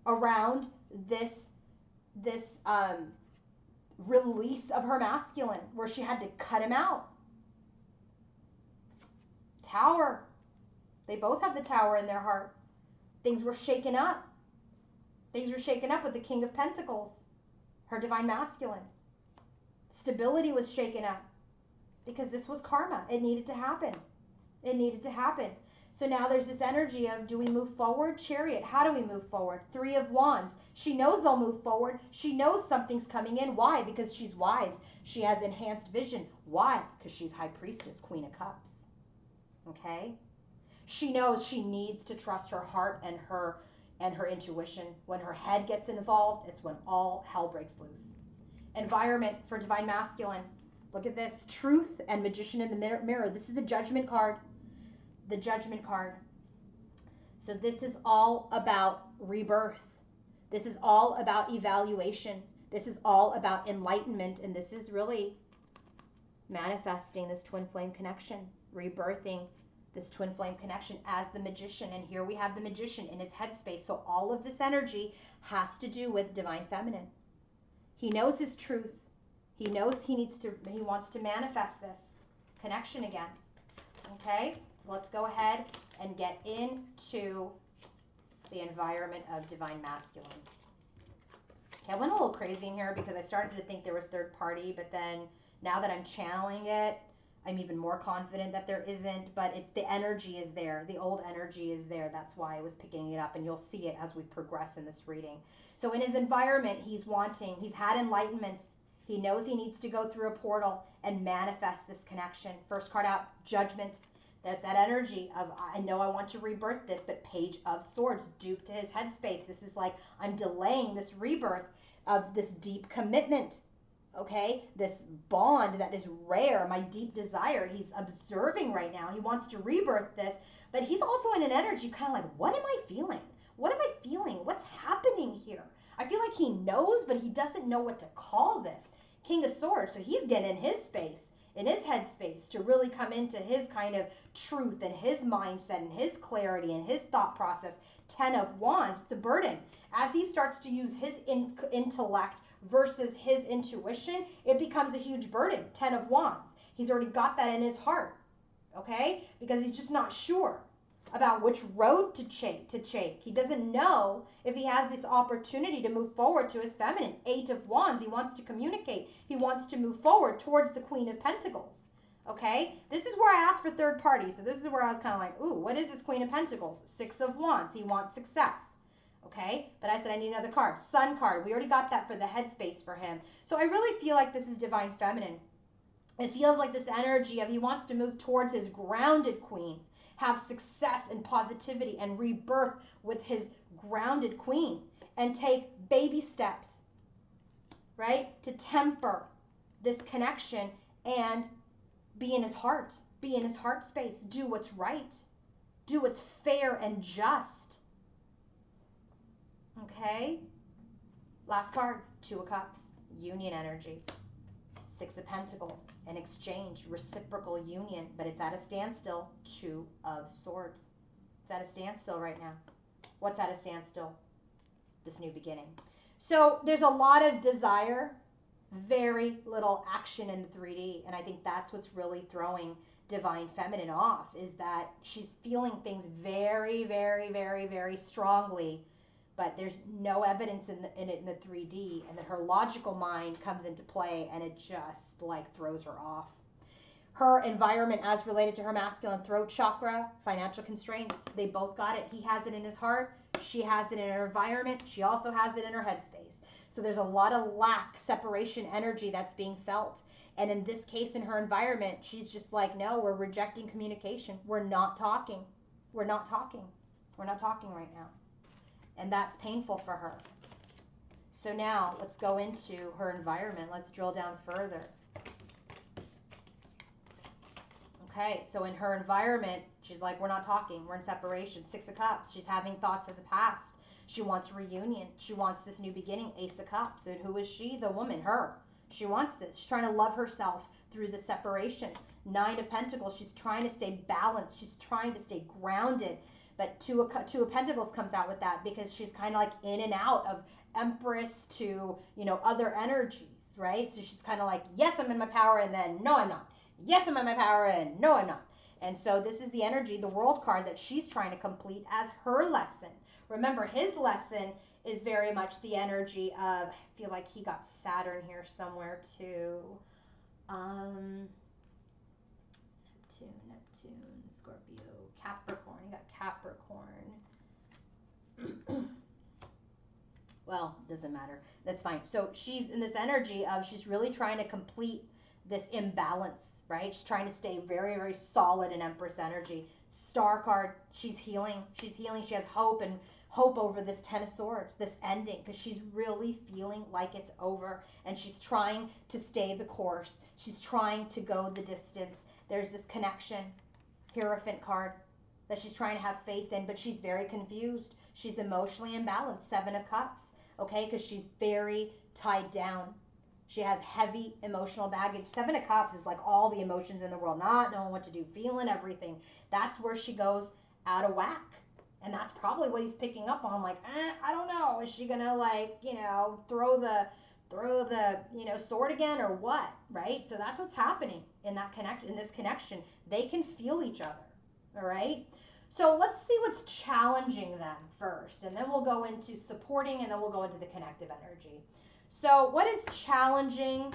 around this release of her masculine, where she had to cut him out. Tower. They both have the Tower in their heart. Things were shaken up. Things were shaken up with the King of Pentacles, her divine masculine. Stability was shaken up because this was karma. It needed to happen. It needed to happen. So now there's this energy of, do we move forward? Chariot, how do we move forward? Three of Wands. She knows they'll move forward. She knows something's coming in. Why? Because she's wise. She has enhanced vision. Why? Because she's High Priestess, Queen of Cups. Okay? She knows she needs to trust her heart and her intuition. When her head gets involved, it's when all hell breaks loose. Environment for divine masculine. Look at this. Truth and Magician in the mirror. This is the Judgment card. The Judgment card. So this is all about rebirth. This is all about evaluation. This is all about enlightenment. And this is really manifesting this twin flame connection, rebirthing this twin flame connection as the Magician. And here we have the Magician in his headspace. So all of this energy has to do with divine feminine. He knows his truth. He knows he wants to manifest this connection again. Okay? So let's go ahead and get into the environment of divine masculine. Okay, I went a little crazy in here because I started to think there was third party, but then now that I'm channeling it, I'm even more confident that there isn't, but it's the energy is there. The old energy is there. That's why I was picking it up, and you'll see it as we progress in this reading. So in his environment, he's had enlightenment. He knows he needs to go through a portal and manifest this connection. First card out, Judgment. That's that energy of, I know I want to rebirth this, but Page of Swords, duped to his headspace. This is like, I'm delaying this rebirth of this deep commitment. Okay, this bond that is rare, my deep desire, he's observing right now. He wants to rebirth this, but he's also in an energy kind of like, what am I feeling? What am I feeling? What's happening here? I feel like he knows, but he doesn't know what to call this. King of Swords, so he's getting in his space, in his headspace, to really come into his kind of truth and his mindset and his clarity and his thought process. 10 of Wands, it's a burden. As he starts to use his intellect versus his intuition, it becomes a huge burden. 10 of Wands. He's already got that in his heart, okay? Because he's just not sure about which road to take. He doesn't know if he has this opportunity to move forward to his feminine. 8 of Wands, he wants to communicate. He wants to move forward towards the Queen of Pentacles, okay? This is where I asked for third party. So this is where I was kind of like, ooh, what is this Queen of Pentacles? 6 of Wands, he wants success. Okay, but I said I need another card. Sun card. We already got that for the headspace for him. So I really feel like this is divine feminine. It feels like this energy of he wants to move towards his grounded queen, have success and positivity and rebirth with his grounded queen, and take baby steps, right, to temper this connection and be in his heart, be in his heart space, do what's right, do what's fair and just. Okay, last card, 2 of Cups, union energy. 6 of Pentacles, an exchange, reciprocal union, but it's at a standstill. 2 of Swords. It's at a standstill right now. What's at a standstill? This new beginning. So there's a lot of desire, very little action in the 3D, and I think that's what's really throwing divine feminine off, is that she's feeling things very, very, very, very strongly, but there's no evidence in it in the 3D, and then her logical mind comes into play, and it just like throws her off. Her environment as related to her masculine, throat chakra, financial constraints, they both got it. He has it in his heart. She has it in her environment. She also has it in her headspace. So there's a lot of lack, separation energy that's being felt. And in this case, in her environment, she's just like, no, we're rejecting communication. We're not talking. We're not talking. We're not talking right now. And that's painful for her. So now let's go into her environment. Let's drill down further. Okay, so in her environment, she's like, we're not talking. We're in separation. Six of Cups. She's having thoughts of the past. She wants reunion. She wants this new beginning. Ace of Cups. And who is she? The woman, her. She wants this. She's trying to love herself through the separation. Nine of Pentacles. She's trying to stay balanced. She's trying to stay grounded. But Two of Pentacles comes out with that because she's kind of like in and out of Empress to, you know, other energies, right? So she's kind of like, yes, I'm in my power, and then no, I'm not. Yes, I'm in my power, and no, I'm not. And so this is the energy, the World card, that she's trying to complete as her lesson. Remember, his lesson is very much the energy of, I feel like he got Saturn here somewhere too. Neptune, Scorpio, Capricorn. He got Capricorn. Well, doesn't matter. That's fine. So she's in this energy of, she's really trying to complete this imbalance, right? She's trying to stay very, very solid in Empress energy. Star card, she's healing. She's healing. She has hope and hope over this Ten of Swords, this ending, because she's really feeling like it's over, and she's trying to stay the course. She's trying to go the distance. There's this connection, Hierophant card, that she's trying to have faith in, but she's very confused. She's emotionally imbalanced. Seven of Cups, okay, because she's very tied down. She has heavy emotional baggage. Seven of Cups is like all the emotions in the world, not knowing what to do, feeling everything. That's where she goes out of whack. And that's probably what he's picking up on. Like, I don't know. Is she going to, like, you know, throw the, you know, sword again or what? Right? So that's what's happening in that connection, in this connection. They can feel each other. All right? So let's see what's challenging them first. And then we'll go into supporting, and then we'll go into the connective energy. So what is challenging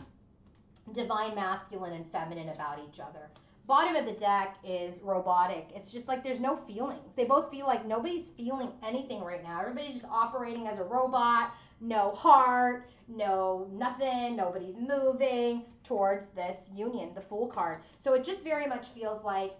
divine masculine and feminine about each other? Bottom of the deck is robotic. It's just like there's no feelings. They both feel like nobody's feeling anything right now. Everybody's just operating as a robot. No heart, no nothing. Nobody's moving towards this union, the Fool card. So it just very much feels like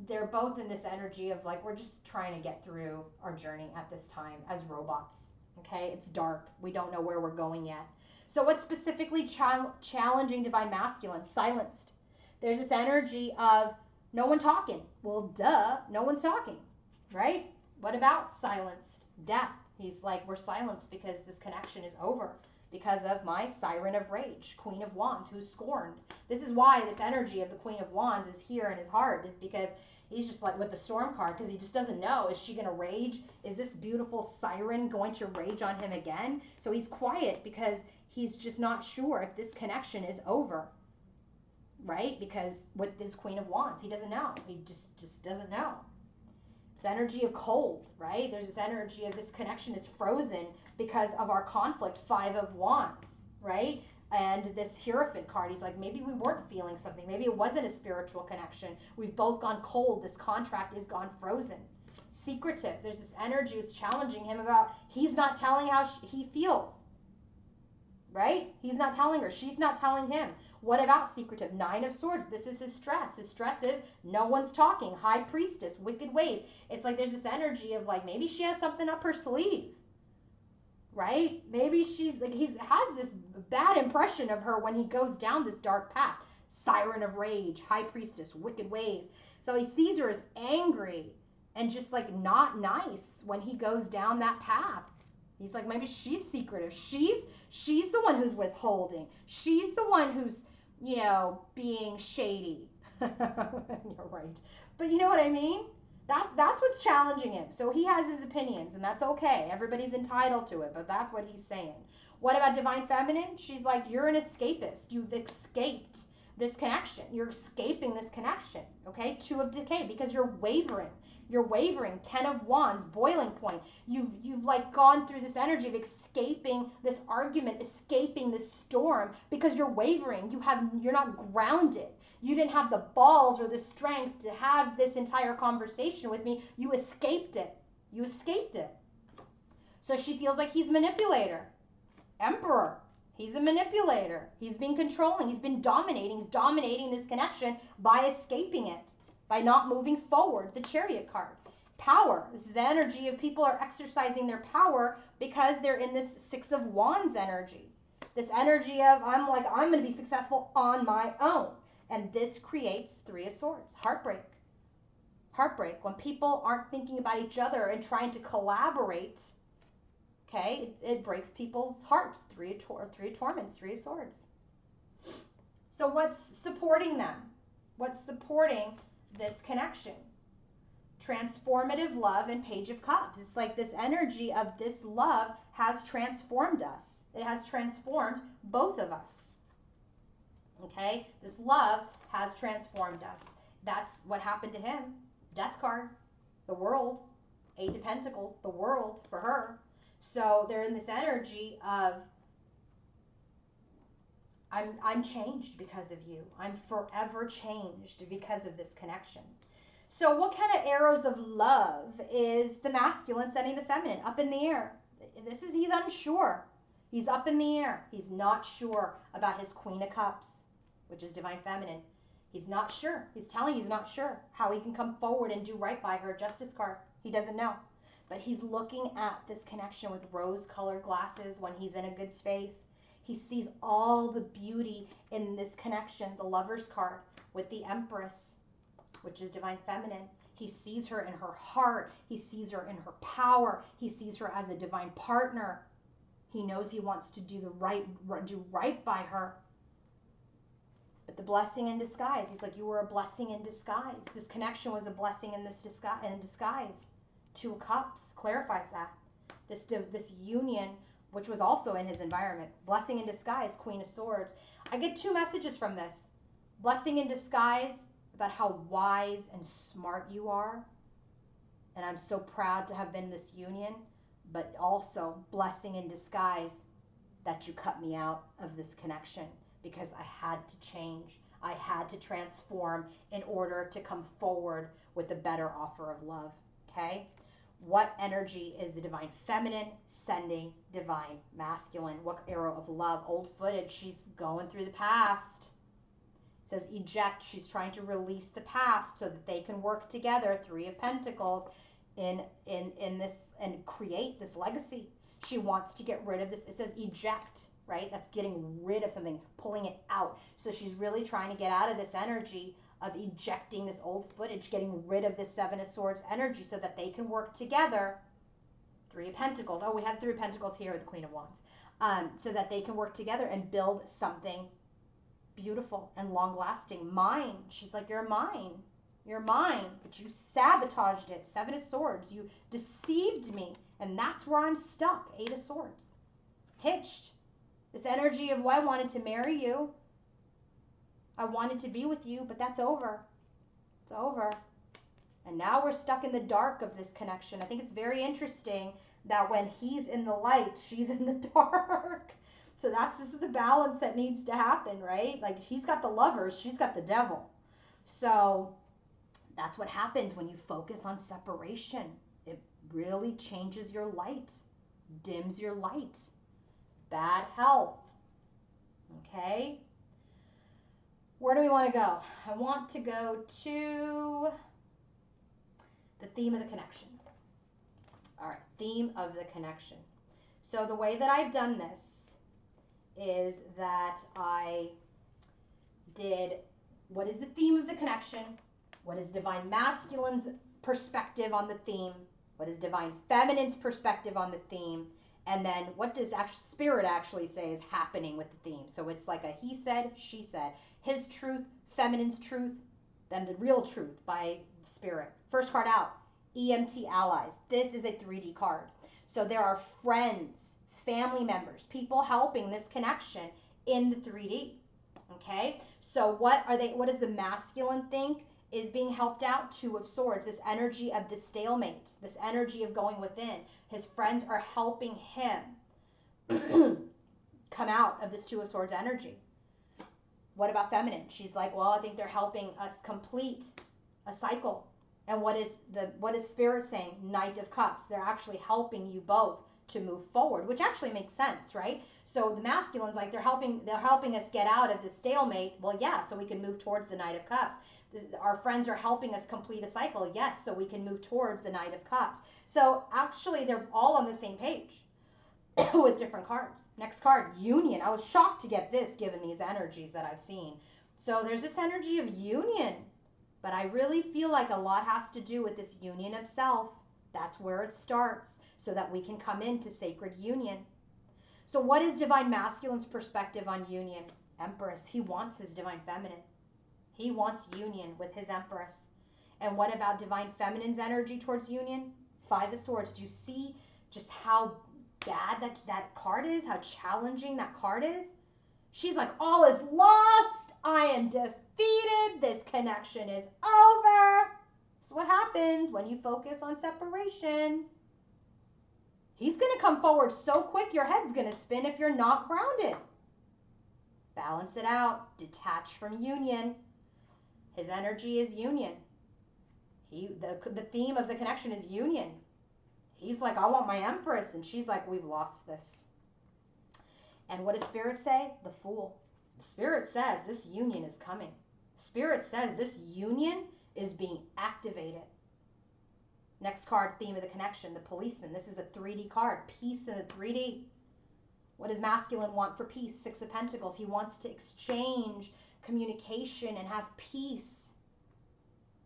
they're both in this energy of like, we're just trying to get through our journey at this time as robots. Okay, it's dark. We don't know where we're going yet. So what's specifically challenging divine masculine? Silenced. There's this energy of no one talking. Well, duh, no one's talking, right? What about silenced? Death. He's like, we're silenced because this connection is over because of my Siren of Rage, Queen of Wands, who's scorned. This is why this energy of the Queen of Wands is here in his heart, is because he's just like with the Storm card, because he just doesn't know. Is she going to rage? Is this beautiful Siren going to rage on him again? So he's quiet because he's just not sure if this connection is over. Right? Because with this Queen of Wands, he doesn't know. He just doesn't know. It's energy of cold, right? There's this energy of this connection is frozen because of our conflict, Five of Wands, right? And this Hierophant card, he's like, maybe we weren't feeling something. Maybe it wasn't a spiritual connection. We've both gone cold. This contract is gone frozen. Secretive. There's this energy that's challenging him about he's not telling how he feels, right? He's not telling her. She's not telling him. What about secretive? Nine of Swords. This is his stress. His stress is no one's talking. High Priestess, wicked ways. It's like there's this energy of like maybe she has something up her sleeve, right? Maybe she's like he has this bad impression of her when he goes down this dark path. Siren of Rage, High Priestess, wicked ways. So he sees her as angry and just like not nice when he goes down that path. He's like, maybe she's secretive. She's the one who's withholding. She's the one who's, you know, being shady. You're right. But you know what I mean? That's what's challenging him. So he has his opinions, and that's okay. Everybody's entitled to it, but that's what he's saying. What about divine feminine? She's like, you're an escapist. You've escaped this connection. You're escaping this connection, okay? Two of decay, because you're wavering. You're wavering. Ten of Wands, boiling point. You've like gone through this energy of escaping this argument, escaping this storm because you're wavering. You're not grounded. You didn't have the balls or the strength to have this entire conversation with me. You escaped it. You escaped it. So she feels like he's a manipulator. Emperor. He's a manipulator. He's been controlling. He's been dominating. He's dominating this connection by escaping it, by not moving forward. The Chariot card. power. This is the energy of people are exercising their power because they're in this Six of Wands energy. This energy of I'm going to be successful on my own. And this creates Three of Swords. Heartbreak. Heartbreak. When people aren't thinking about each other and trying to collaborate, okay, it breaks people's hearts. Three of Torments, Three of Swords. So what's supporting them? What's supporting this connection? Transformative love and Page of Cups. It's like this energy of this love has transformed us. It has transformed both of us. Okay? This love has transformed us. That's what happened to him. Death card. The World. Eight of Pentacles. The World for her. So they're in this energy of I'm changed because of you. I'm forever changed because of this connection. So what kind of arrows of love is the masculine sending the feminine? Up in the air. He's unsure. He's up in the air. He's not sure about his Queen of Cups, which is divine feminine. He's not sure. He's telling you he's not sure how he can come forward and do right by her. Justice card. He doesn't know. But he's looking at this connection with rose-colored glasses when he's in a good space. He sees all the beauty in this connection, the Lover's card, with the Empress, which is divine feminine. He sees her in her heart. He sees her in her power. He sees her as a divine partner. He knows he wants to do right by her. But the blessing in disguise, he's like, you were a blessing in disguise. This connection was a blessing in disguise. Two of Cups clarifies that. This union, which was also in his environment. Blessing in disguise, Queen of Swords. I get two messages from this. Blessing in disguise, about how wise and smart you are. And I'm so proud to have been in this union. But also, blessing in disguise, that you cut me out of this connection because I had to change. I had to transform in order to come forward with a better offer of love. Okay? What energy is the divine feminine sending divine masculine? What arrow of love? Old footage. She's going through the past. It says eject. She's trying to release the past so that they can work together. Three of Pentacles in this and create this legacy. She wants to get rid of this. It says eject, right? That's getting rid of something, pulling it out. So she's really trying to get out of this energy of ejecting this old footage, getting rid of this Seven of Swords energy so that they can work together. Three of Pentacles. Oh, we have Three of Pentacles here with the Queen of Wands. So that they can work together and build something beautiful and long-lasting. Mine. She's like, you're mine. You're mine. But you sabotaged it. Seven of Swords. You deceived me. And that's where I'm stuck. Eight of Swords. Hitched. This energy of, well, I wanted to marry you. I wanted to be with you, but that's over. It's over. And now we're stuck in the dark of this connection. I think it's very interesting that when he's in the light, she's in the dark. So this is the balance that needs to happen, right? Like he's got the lovers, she's got the devil. So that's what happens when you focus on separation. It really changes your light, dims your light. Bad health. Okay? Where do we want to go? I want to go to the theme of the connection. All right, theme of the connection. So the way that I've done this is that I did what is the theme of the connection, what is divine masculine's perspective on the theme, what is divine feminine's perspective on the theme, and then what does spirit actually say is happening with the theme. So it's like a he said, she said. His truth, feminine's truth, then the real truth by spirit. First card out, EMT allies. This is a 3D card. So there are friends, family members, people helping this connection in the 3D. Okay? So what does the masculine think is being helped out? Two of Swords, this energy of the stalemate, this energy of going within. His friends are helping him come out of this Two of Swords energy. What about feminine? She's like, well, I think they're helping us complete a cycle. And what is spirit saying? Knight of Cups. They're actually helping you both to move forward, which actually makes sense, right? So the masculine's like, they're helping us get out of the stalemate. Well, yeah, so we can move towards the Knight of Cups. Our friends are helping us complete a cycle. Yes, so we can move towards the Knight of Cups. So actually, they're all on the same page with different cards. Next card, union. I was shocked to get this given these energies that I've seen. So there's this energy of union, but I really feel like a lot has to do with this union of self. That's where it starts, so that we can come into sacred union. So what is Divine Masculine's perspective on union? Empress. He wants his Divine Feminine. He wants union with his Empress. And what about Divine Feminine's energy towards union? Five of Swords. Do you see just how bad that card is? How challenging that card is? She's like, all is lost. I am defeated. This connection is over. So what happens when you focus on separation? He's going to come forward so quick, your head's going to spin if you're not grounded. Balance it out. Detach from union. His energy is union. The theme of the connection is union. He's like, I want my Empress. And she's like, we've lost this. And what does Spirit say? The Fool. Spirit says this union is coming. Spirit says this union is being activated. Next card, theme of the connection, the Policeman. This is the 3D card, peace in the 3D. What does masculine want for peace? Six of Pentacles. He wants to exchange communication and have peace.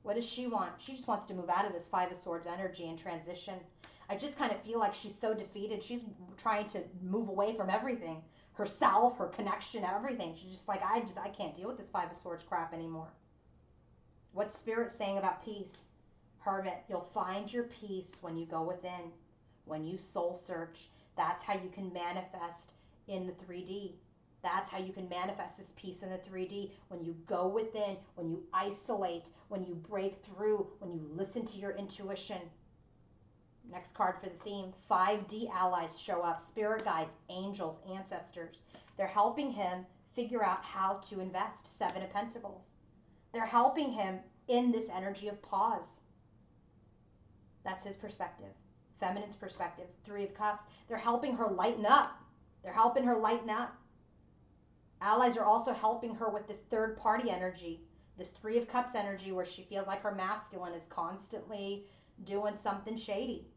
What does she want? She just wants to move out of this Five of Swords energy and transition. I just kind of feel like she's so defeated. She's trying to move away from everything. Herself, her connection, everything. She's just like, I can't deal with this Five of Swords crap anymore. What's Spirit saying about peace? Hermit. You'll find your peace when you go within, when you soul search. That's how you can manifest in the 3D. That's how you can manifest this peace in the 3D. When you go within, when you isolate, when you break through, when you listen to your intuition. Next card for the theme, 5D allies show up. Spirit guides, angels, ancestors. They're helping him figure out how to invest. Seven of Pentacles. They're helping him in this energy of pause. That's his perspective. Feminine's perspective. Three of Cups. They're helping her lighten up. They're helping her lighten up. Allies are also helping her with this third party energy. This Three of Cups energy where she feels like her masculine is constantly doing something shady.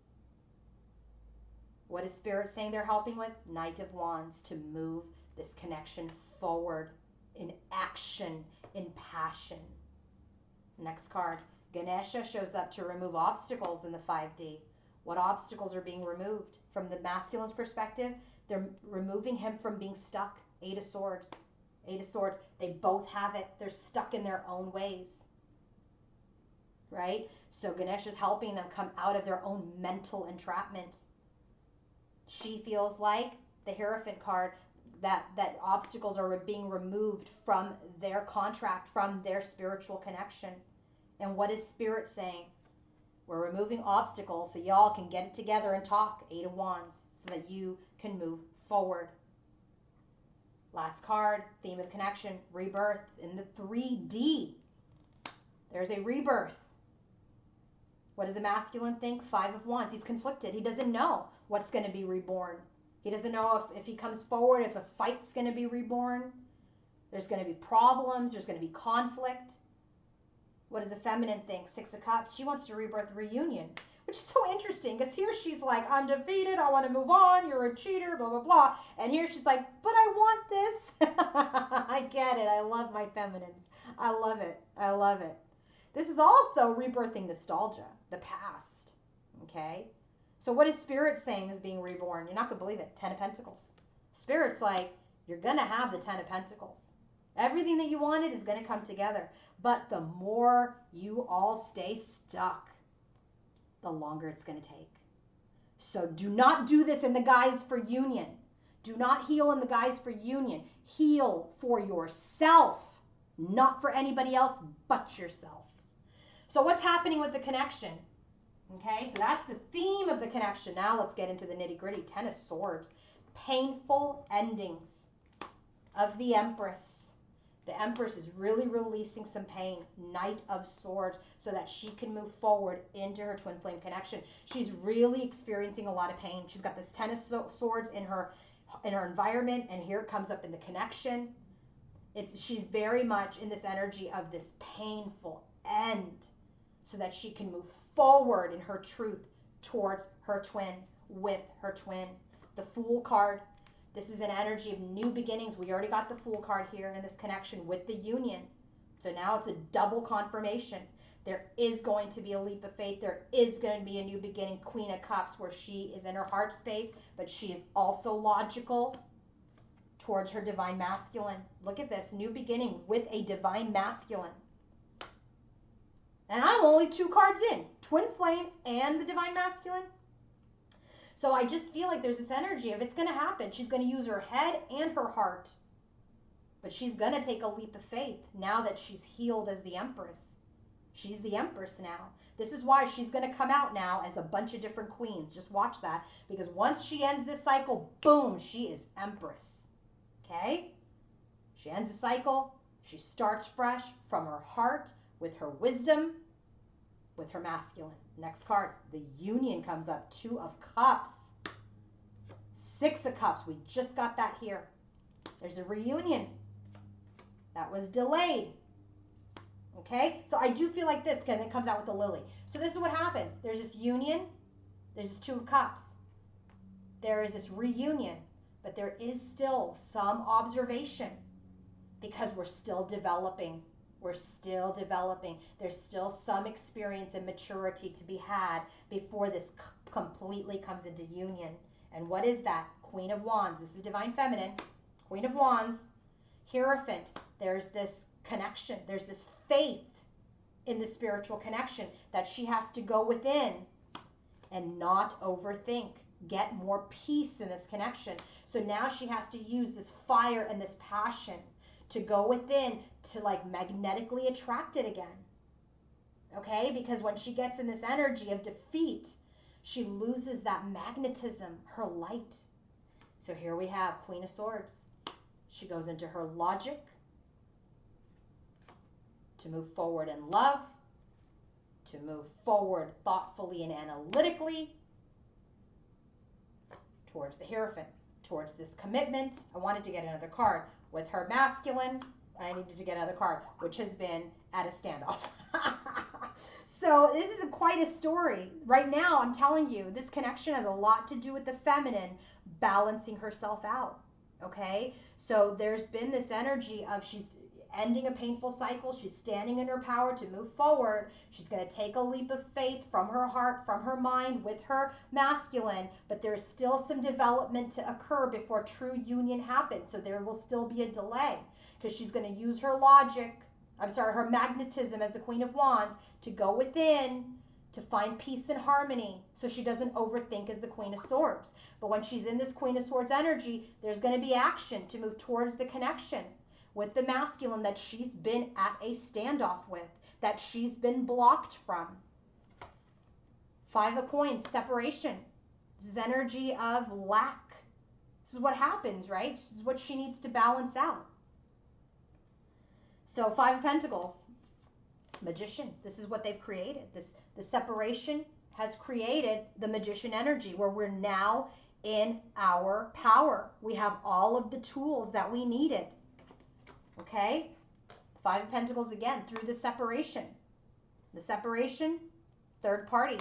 What is Spirit saying they're helping with? Knight of Wands, to move this connection forward in action, in passion. Next card. Ganesha shows up to remove obstacles in the 5D. What obstacles are being removed? From the masculine's perspective, they're removing him from being stuck. Eight of Swords. Eight of Swords. They both have it. They're stuck in their own ways. Right? So Ganesha is helping them come out of their own mental entrapment. She feels like, the Hierophant card, that obstacles are being removed from their contract, from their spiritual connection. And what is Spirit saying? We're removing obstacles so y'all can get it together and talk. Eight of Wands, so that you can move forward. Last card, theme of the connection, rebirth in the 3D. There's a rebirth. What does a masculine think? Five of Wands. He's conflicted. He doesn't know what's going to be reborn. He doesn't know if he comes forward, if a fight's going to be reborn. There's going to be problems. There's going to be conflict. What does the feminine think? Six of Cups. She wants to rebirth reunion, which is so interesting because here she's like, I'm defeated. I want to move on. You're a cheater, blah, blah, blah. And here she's like, but I want this. I get it. I love my feminines. I love it. I love it. This is also rebirthing nostalgia, the past. Okay? So what is Spirit saying is being reborn? You're not going to believe it. Ten of Pentacles. Spirit's like, you're going to have the Ten of Pentacles. Everything that you wanted is going to come together. But the more you all stay stuck, the longer it's going to take. So do not do this in the guise for union. Do not heal in the guise for union. Heal for yourself, not for anybody else but yourself. So what's happening with the connection? Okay, so that's the theme of the connection. Now let's get into the nitty-gritty. Ten of Swords. Painful endings of the Empress. The Empress is really releasing some pain. Knight of Swords, so that she can move forward into her twin flame connection. She's really experiencing a lot of pain. She's got this Ten of Swords in her environment, and here it comes up in the connection. She's very much in this energy of this painful end so that she can move forward in her truth towards her twin, with her twin. The Fool card. This is an energy of new beginnings. We already got the Fool card here in this connection with the union. So now it's a double confirmation. There is going to be a leap of faith. There is going to be a new beginning. Queen of Cups, where she is in her heart space, but she is also logical towards her divine masculine. Look at this, new beginning with a divine masculine. And I'm only 2 cards in, twin flame and the divine masculine. So I just feel like there's this energy of it's going to happen. She's going to use her head and her heart. But she's going to take a leap of faith now that she's healed as the Empress. She's the Empress now. This is why she's going to come out now as a bunch of different queens. Just watch that. Because once she ends this cycle, boom, she is Empress. Okay? She ends the cycle. She starts fresh from her heart with her wisdom, with her masculine. Next card, the Union comes up. 2 of Cups. 6 of Cups. We just got that here. There's a reunion. That was delayed. Okay? So I do feel like this, and it comes out with the Lily. So this is what happens. There's this union. There's this 2 of Cups. There is this reunion. But there is still some observation because we're still developing. We're still developing. There's still some experience and maturity to be had before this completely comes into union. And what is that? Queen of Wands. This is divine feminine. Queen of Wands. Hierophant. There's this connection. There's this faith in the spiritual connection that she has to go within and not overthink. Get more peace in this connection. So now she has to use this fire and this passion to go within to like magnetically attract it again. Okay? Because when she gets in this energy of defeat, she loses that magnetism, her light. So here we have Queen of Swords. She goes into her logic to move forward in love, to move forward thoughtfully and analytically towards the Hierophant, towards this commitment. I wanted to get another card. With her masculine, I needed to get another card, which has been at a standoff. So this is quite a story. Right now, I'm telling you, this connection has a lot to do with the feminine balancing herself out. Okay? So there's been this energy of she's ending a painful cycle. She's standing in her power to move forward. She's going to take a leap of faith from her heart, from her mind, with her masculine. But there's still some development to occur before true union happens. So there will still be a delay because she's going to use her logic, her magnetism as the Queen of Wands to go within to find peace and harmony so she doesn't overthink as the Queen of Swords. But when she's in this Queen of Swords energy, there's going to be action to move towards the connection with the masculine that she's been at a standoff with, that she's been blocked from. 5 of Coins, separation. This is energy of lack. This is what happens, right? This is what she needs to balance out. So 5 of Pentacles, Magician. This is what they've created. The separation has created the Magician energy where we're now in our power. We have all of the tools that we needed. Okay? 5 of Pentacles again, through the separation. The separation, third party.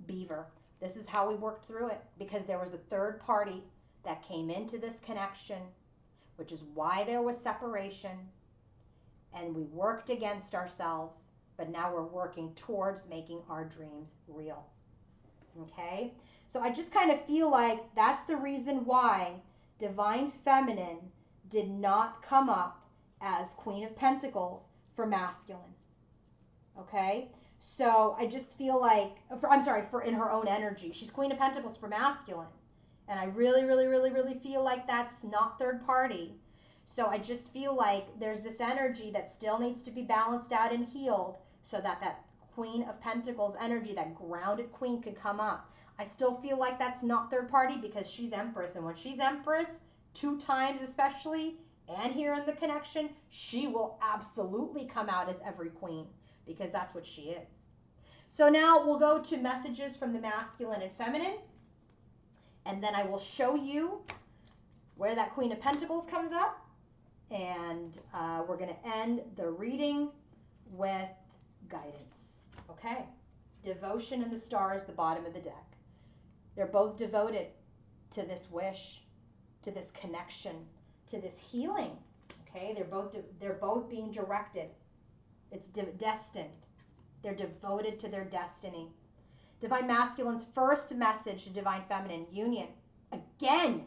Beaver. This is how we worked through it because there was a third party that came into this connection, which is why there was separation. And we worked against ourselves, but now we're working towards making our dreams real. Okay? So I just kind of feel like that's the reason why Divine Feminine did not come up as Queen of Pentacles for masculine. Okay? So I just feel like, for in her own energy. She's Queen of Pentacles for masculine. And I really, really, really, really feel like that's not third party. So I just feel like there's this energy that still needs to be balanced out and healed so that that Queen of Pentacles energy, that grounded queen, can come up. I still feel like that's not third party because she's Empress. And when she's Empress, 2 times especially, and here in the connection, she will absolutely come out as every queen because that's what she is. So now we'll go to messages from the masculine and feminine. And then I will show you where that Queen of Pentacles comes up. And we're going to end the reading with guidance. Okay. Devotion and the Stars, the bottom of the deck. They're both devoted to this wish, to this connection, to this healing. Okay. They're both being directed. It's destined. They're devoted to their destiny. Divine Masculine's first message to Divine Feminine, union. Again,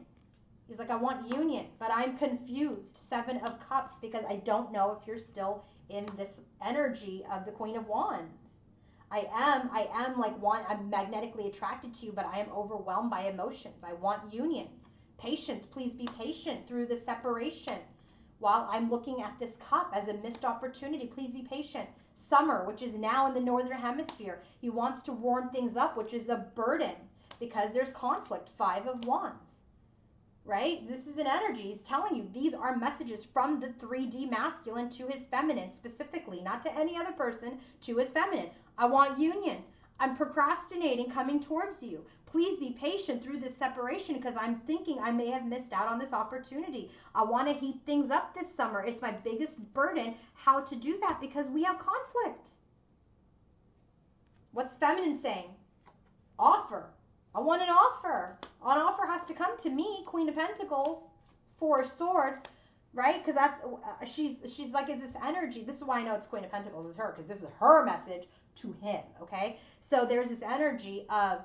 he's like, I want union, but I'm confused. 7 of Cups, because I don't know if you're still in this energy of the Queen of Wands. I am like I'm magnetically attracted to you, but I am overwhelmed by emotions. I want union. Patience, please be patient through the separation. While I'm looking at this cup as a missed opportunity, please be patient. Summer, which is now in the Northern Hemisphere. He wants to warm things up, which is a burden because there's conflict. 5 of Wands, right? This is an energy. He's telling you these are messages from the 3D masculine to his feminine specifically, not to any other person, to his feminine. I want union. I'm procrastinating coming towards you. Please be patient through this separation because I'm thinking I may have missed out on this opportunity. I want to heat things up this summer. It's my biggest burden how to do that because we have conflict. What's feminine saying? Offer. I want an offer. An offer has to come to me, Queen of Pentacles, 4 of Swords, right? Because that's she's like, it's this energy. This is why I know it's Queen of Pentacles is her, because this is her message to him. Okay, so there's this energy of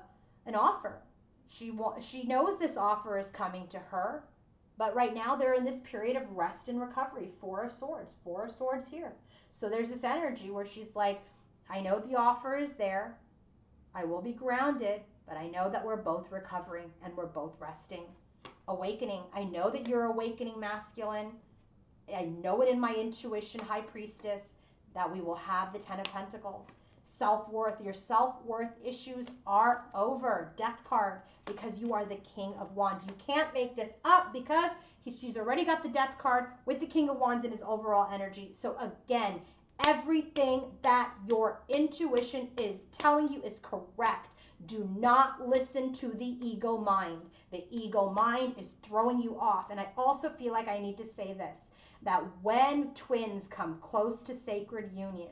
an offer. She knows this offer is coming to her, but right now they're in this period of rest and recovery. 4 of Swords, 4 of Swords here. So there's this energy where she's like, I know the offer is there. I will be grounded, but I know that we're both recovering and we're both resting. Awakening. I know that you're awakening, masculine. I know it in my intuition, High Priestess, that we will have the 10 of Pentacles. Self-worth. Your self-worth issues are over. Death card, because you are the King of Wands. You can't make this up because she's already got the Death card with the King of Wands in his overall energy. So again, everything that your intuition is telling you is correct. Do not listen to the ego mind. The ego mind is throwing you off. And I also feel like I need to say this, that when twins come close to sacred union,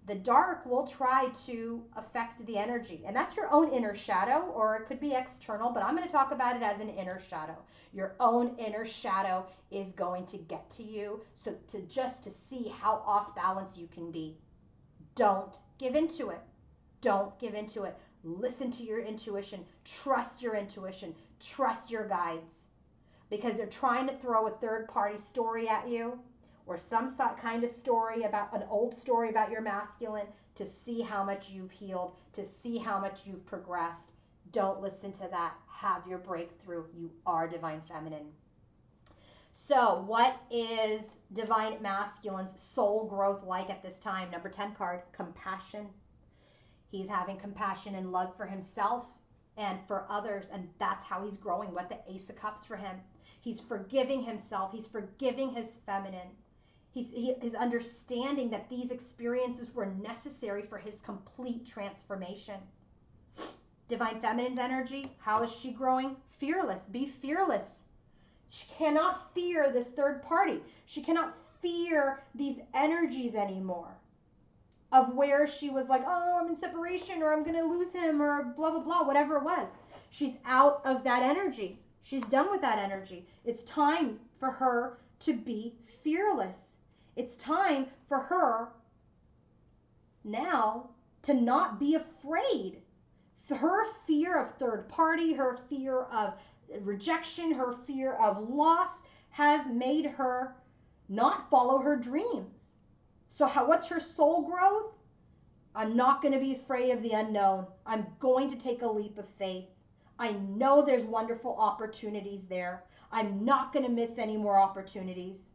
the dark will try to affect the energy. And that's your own inner shadow, or it could be external, but I'm going to talk about it as an inner shadow. Your own inner shadow is going to get to you. So to see how off balance you can be. Don't give into it. Don't give into it. Listen to your intuition. Trust your intuition. Trust your guides. Because they're trying to throw a third-party story at you, or some kind of story about an old story about your masculine, to see how much you've healed, to see how much you've progressed. Don't listen to that. Have your breakthrough. You are Divine Feminine. So what is Divine Masculine's soul growth like at this time? Number 10 card, compassion. He's having compassion and love for himself and for others, and that's how he's growing. What the Ace of Cups for him. He's forgiving himself. He's forgiving his feminine. He's understanding that these experiences were necessary for his complete transformation. Divine Feminine's energy, how is she growing? Fearless. Be fearless. She cannot fear this third party. She cannot fear these energies anymore of where she was like, oh, I'm in separation, or I'm going to lose him, or blah, blah, blah, whatever it was. She's out of that energy. She's done with that energy. It's time for her to be fearless. It's time for her now to not be afraid. Her fear of third party, her fear of rejection, her fear of loss has made her not follow her dreams. So what's her soul growth? I'm not going to be afraid of the unknown. I'm going to take a leap of faith. I know there's wonderful opportunities there. I'm not going to miss any more opportunities.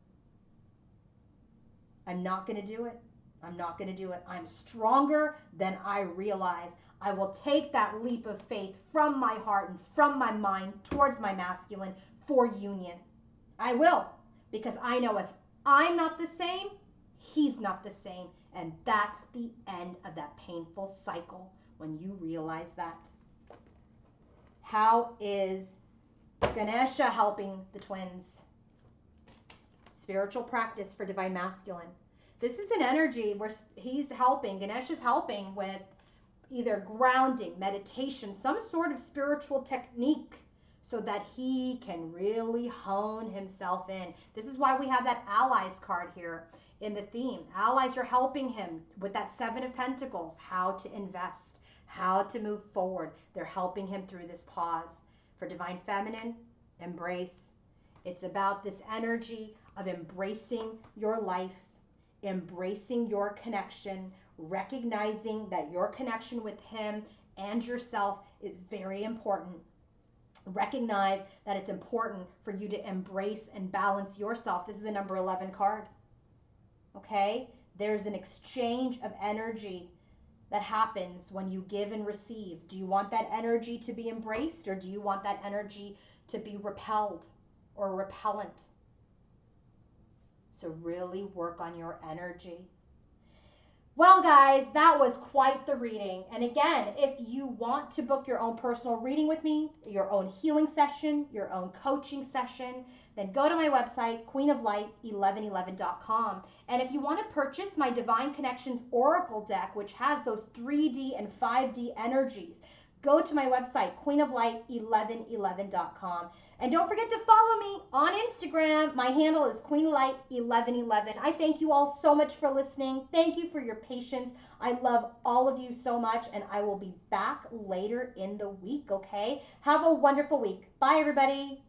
I'm not going to do it. I'm not going to do it. I'm stronger than I realize. I will take that leap of faith from my heart and from my mind towards my masculine for union. I will, because I know if I'm not the same, he's not the same. And that's the end of that painful cycle when you realize that. How is Ganesha helping the twins. Spiritual practice for divine masculine. This is an energy where he's helping, Ganesha's helping with either grounding, meditation, some sort of spiritual technique so that he can really hone himself in. This is why we have that allies card here in the theme. Allies are helping him with that Seven of Pentacles, how to invest, how to move forward. They're helping him through this pause. For divine feminine, embrace. It's about this energy of embracing your life, embracing your connection, recognizing that your connection with him and yourself is very important. Recognize that it's important for you to embrace and balance yourself. This is the number 11 card. Okay? There's an exchange of energy that happens when you give and receive. Do you want that energy to be embraced, or do you want that energy to be repelled or repellent? So really work on your energy. Well, guys, that was quite the reading. And again, if you want to book your own personal reading with me, your own healing session, your own coaching session, then go to my website, queenoflight1111.com. And if you want to purchase my Divine Connections Oracle deck, which has those 3D and 5D energies, go to my website, queenoflight1111.com. And don't forget to follow me on Instagram. My handle is queenlight1111. I thank you all so much for listening. Thank you for your patience. I love all of you so much, and I will be back later in the week, okay? Have a wonderful week. Bye, everybody.